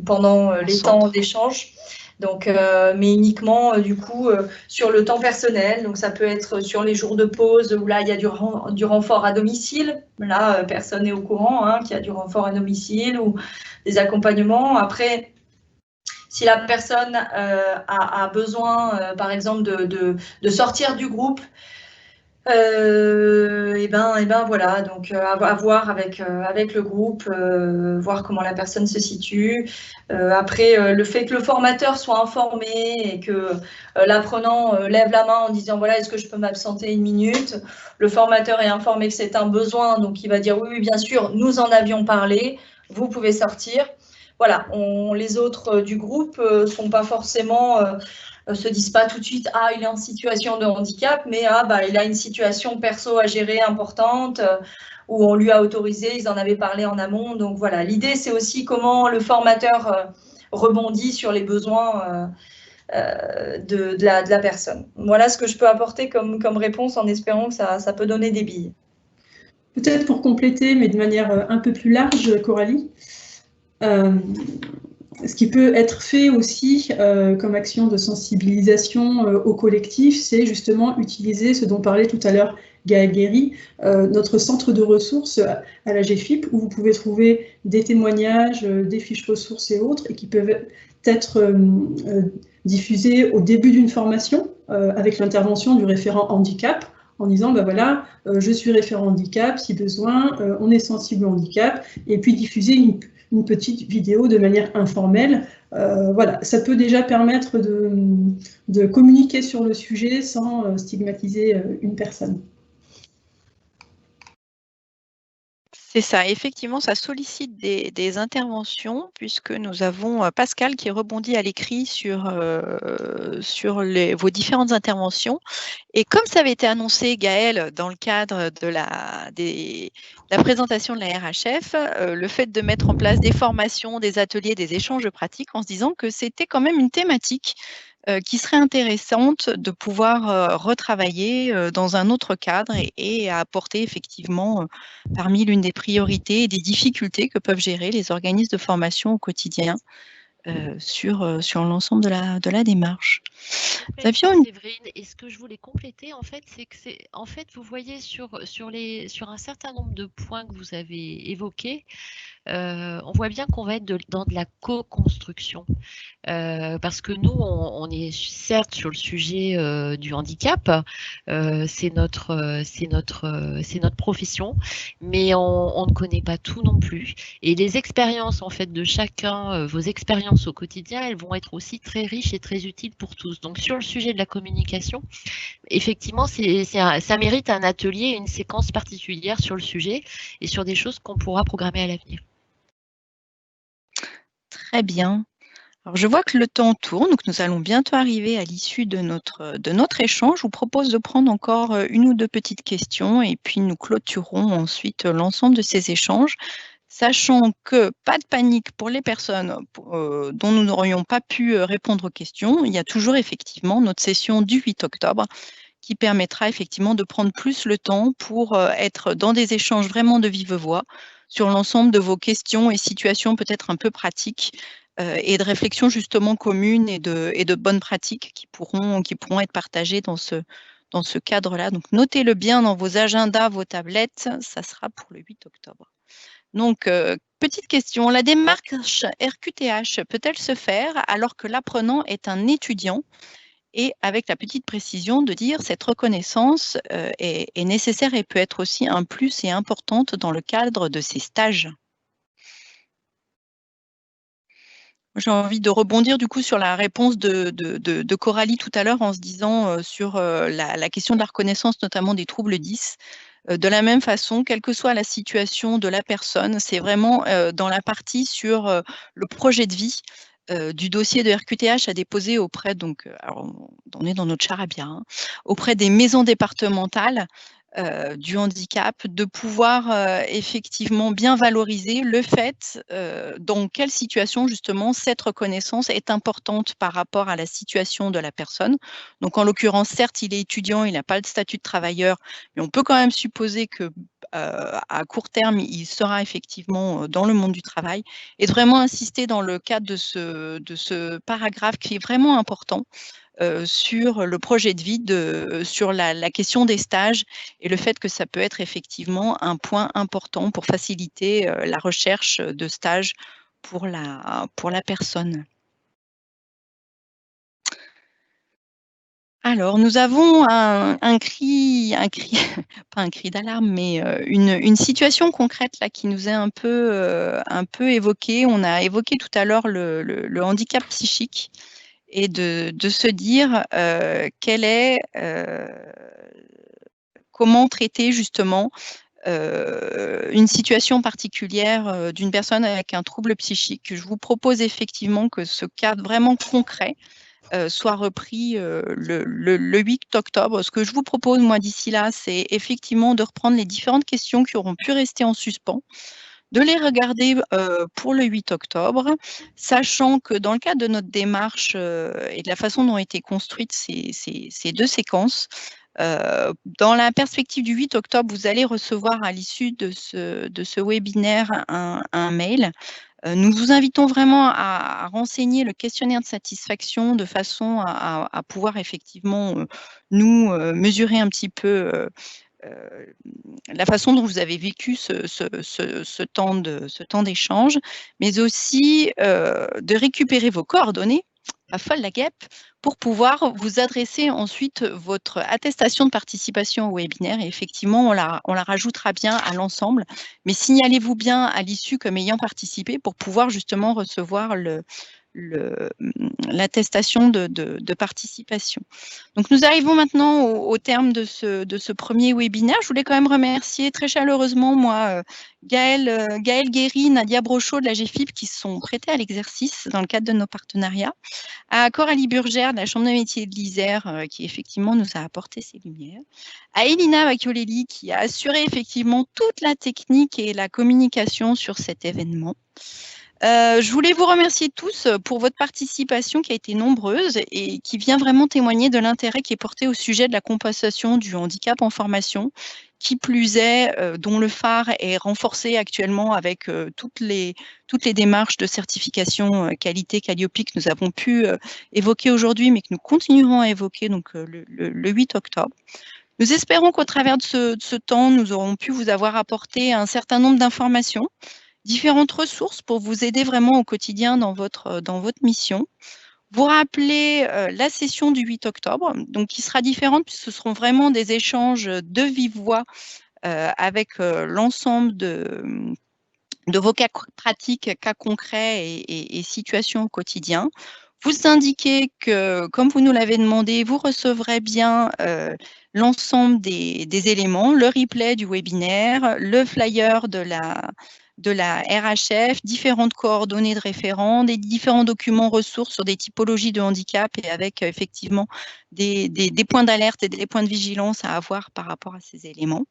pendant les temps d'échange. Donc, mais uniquement du coup sur le temps personnel. Donc ça peut être sur les jours de pause où là il y a du renfort à domicile. Là personne n'est au courant qu'il y a du renfort à domicile ou des accompagnements. Après, si la personne a besoin par exemple de sortir du groupe, et ben voilà, donc à voir avec le groupe, voir comment la personne se situe. Après, le fait que le formateur soit informé et que l'apprenant lève la main en disant voilà, est-ce que je peux m'absenter 1 minute? Le formateur est informé que c'est un besoin, donc il va dire oui, bien sûr, nous en avions parlé, vous pouvez sortir. Voilà, les autres du groupe sont pas forcément se disent pas tout de suite ah il est en situation de handicap, mais il a une situation perso à gérer importante où on lui a autorisé, ils en avaient parlé en amont. Donc voilà, l'idée c'est aussi comment le formateur rebondit sur les besoins de la personne. Voilà ce que je peux apporter comme réponse en espérant que ça peut donner des billes. Peut-être pour compléter, mais de manière un peu plus large, Coralie, ce qui peut être fait aussi comme action de sensibilisation au collectif, c'est justement utiliser ce dont parlait tout à l'heure Gaëlle Guéry, notre centre de ressources à la GFIP, où vous pouvez trouver des témoignages, des fiches ressources et autres, et qui peuvent être diffusés au début d'une formation avec l'intervention du référent handicap, en disant voilà, je suis référent handicap, si besoin, on est sensible au handicap, et puis diffuser une petite vidéo de manière informelle. Voilà, ça peut déjà permettre de communiquer sur le sujet sans stigmatiser une personne. C'est ça, effectivement, ça sollicite des interventions puisque nous avons Pascal qui rebondit à l'écrit sur vos différentes interventions. Et comme ça avait été annoncé, Gaëlle, dans le cadre de la présentation de la RHF, le fait de mettre en place des formations, des ateliers, des échanges pratiques en se disant que c'était quand même une thématique qui serait intéressante de pouvoir retravailler dans un autre cadre et à apporter effectivement parmi l'une des priorités et des difficultés que peuvent gérer les organismes de formation au quotidien sur l'ensemble de la démarche. Séverine, et ce que je voulais compléter, en fait, c'est que vous voyez sur un certain nombre de points que vous avez évoqués, on voit bien qu'on va être dans de la co-construction. Parce que nous, on est certes sur le sujet du handicap, c'est notre profession, mais on ne connaît pas tout non plus. Et les expériences en fait de chacun, vos expériences au quotidien, elles vont être aussi très riches et très utiles pour tous. Donc sur le sujet de la communication, effectivement, ça mérite un atelier, une séquence particulière sur le sujet et sur des choses qu'on pourra programmer à l'avenir. Très bien. Alors, je vois que le temps tourne, donc nous allons bientôt arriver à l'issue de notre échange. Je vous propose de prendre encore 1 ou 2 petites questions et puis nous clôturerons ensuite l'ensemble de ces échanges, sachant que pas de panique pour les personnes dont nous n'aurions pas pu répondre aux questions. Il y a toujours effectivement notre session du 8 octobre qui permettra effectivement de prendre plus le temps pour être dans des échanges vraiment de vive voix sur l'ensemble de vos questions et situations peut-être un peu pratiques et de réflexions justement communes et de bonnes pratiques qui pourront être partagées dans ce cadre-là. Donc, notez-le bien dans vos agendas, vos tablettes, ça sera pour le 8 octobre. Donc, petite question, la démarche RQTH peut-elle se faire alors que l'apprenant est un étudiant? Et avec la petite précision de dire cette reconnaissance est nécessaire et peut être aussi un plus et importante dans le cadre de ces stages. J'ai envie de rebondir du coup sur la réponse de Coralie tout à l'heure en se disant sur la question de la reconnaissance, notamment des troubles 10. De la même façon, quelle que soit la situation de la personne, c'est vraiment dans la partie sur le projet de vie du dossier de RQTH à déposer auprès, donc, alors on est dans notre charabia, hein, auprès des maisons départementales du handicap, de pouvoir effectivement bien valoriser le fait dans quelle situation justement cette reconnaissance est importante par rapport à la situation de la personne. Donc en l'occurrence, certes, il est étudiant, il n'a pas le statut de travailleur, mais on peut quand même supposer que à court terme, il sera effectivement dans le monde du travail, et de vraiment insister dans le cadre de ce paragraphe qui est vraiment important, sur le projet de vie, sur la question des stages et le fait que ça peut être effectivement un point important pour faciliter la recherche de stages pour la personne. Alors, nous avons un cri, pas un cri d'alarme, mais une situation concrète là qui nous est un peu évoquée. On a évoqué tout à l'heure le handicap psychique, et de se dire comment traiter justement une situation particulière d'une personne avec un trouble psychique. Je vous propose effectivement que ce cas vraiment concret soit repris le 8 octobre. Ce que je vous propose, moi, d'ici là, c'est effectivement de reprendre les différentes questions qui auront pu rester en suspens, de les regarder pour le 8 octobre, sachant que dans le cadre de notre démarche et de la façon dont ont été construites ces deux séquences, dans la perspective du 8 octobre, vous allez recevoir à l'issue de ce webinaire un mail. Nous vous invitons vraiment à renseigner le questionnaire de satisfaction de façon à pouvoir effectivement nous mesurer un petit peu la façon dont vous avez vécu ce temps d'échange, mais aussi de récupérer vos coordonnées, pas folle la guêpe, pour pouvoir vous adresser ensuite votre attestation de participation au webinaire. Et effectivement, on la rajoutera bien à l'ensemble, mais signalez-vous bien à l'issue comme ayant participé pour pouvoir justement recevoir l'attestation de participation. Donc nous arrivons maintenant au terme de ce premier webinaire. Je voulais quand même remercier très chaleureusement moi Gaëlle Guéry, Nadia Brochot de la GFIP qui se sont prêtés à l'exercice dans le cadre de nos partenariats, à Coralie Burgère de la Chambre de métiers de l'Isère qui effectivement nous a apporté ses lumières, à Elina Vacchiolelli qui a assuré effectivement toute la technique et la communication sur cet événement. Je voulais vous remercier tous pour votre participation qui a été nombreuse et qui vient vraiment témoigner de l'intérêt qui est porté au sujet de la compensation du handicap en formation, qui plus est, dont le phare est renforcé actuellement avec toutes les démarches de certification qualité Calliope que nous avons pu évoquer aujourd'hui, mais que nous continuerons à évoquer donc, le 8 octobre. Nous espérons qu'au travers de ce temps, nous aurons pu vous avoir apporté un certain nombre d'informations, différentes ressources pour vous aider vraiment au quotidien dans votre mission. Vous rappelez la session du 8 octobre, donc qui sera différente puisque ce seront vraiment des échanges de vive voix avec l'ensemble de vos cas pratiques, cas concrets et situations au quotidien. Vous indiquez que, comme vous nous l'avez demandé, vous recevrez bien l'ensemble des éléments, le replay du webinaire, le flyer de la RHF, différentes coordonnées de référents, des différents documents ressources sur des typologies de handicap et avec effectivement des points d'alerte et des points de vigilance à avoir par rapport à ces éléments.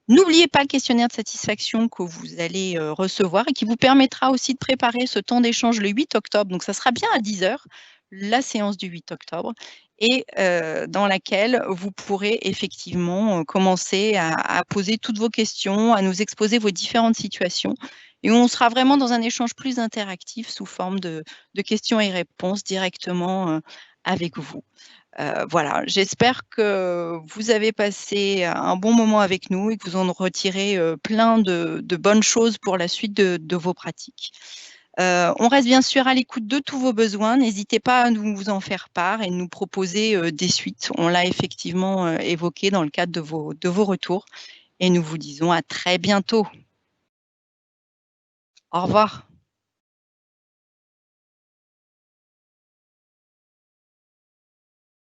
N'oubliez pas le questionnaire de satisfaction que vous allez recevoir et qui vous permettra aussi de préparer ce temps d'échange le 8 octobre. Donc, ça sera bien à 10 h, la séance du 8 octobre, et dans laquelle vous pourrez effectivement commencer à poser toutes vos questions, à nous exposer vos différentes situations. Et on sera vraiment dans un échange plus interactif sous forme de questions et réponses directement avec vous. Voilà, j'espère que vous avez passé un bon moment avec nous et que vous en retirez plein de bonnes choses pour la suite de vos pratiques. On reste bien sûr à l'écoute de tous vos besoins. N'hésitez pas à nous en faire part et nous proposer des suites. On l'a effectivement évoqué dans le cadre de vos retours. Et nous vous disons à très bientôt. Au revoir.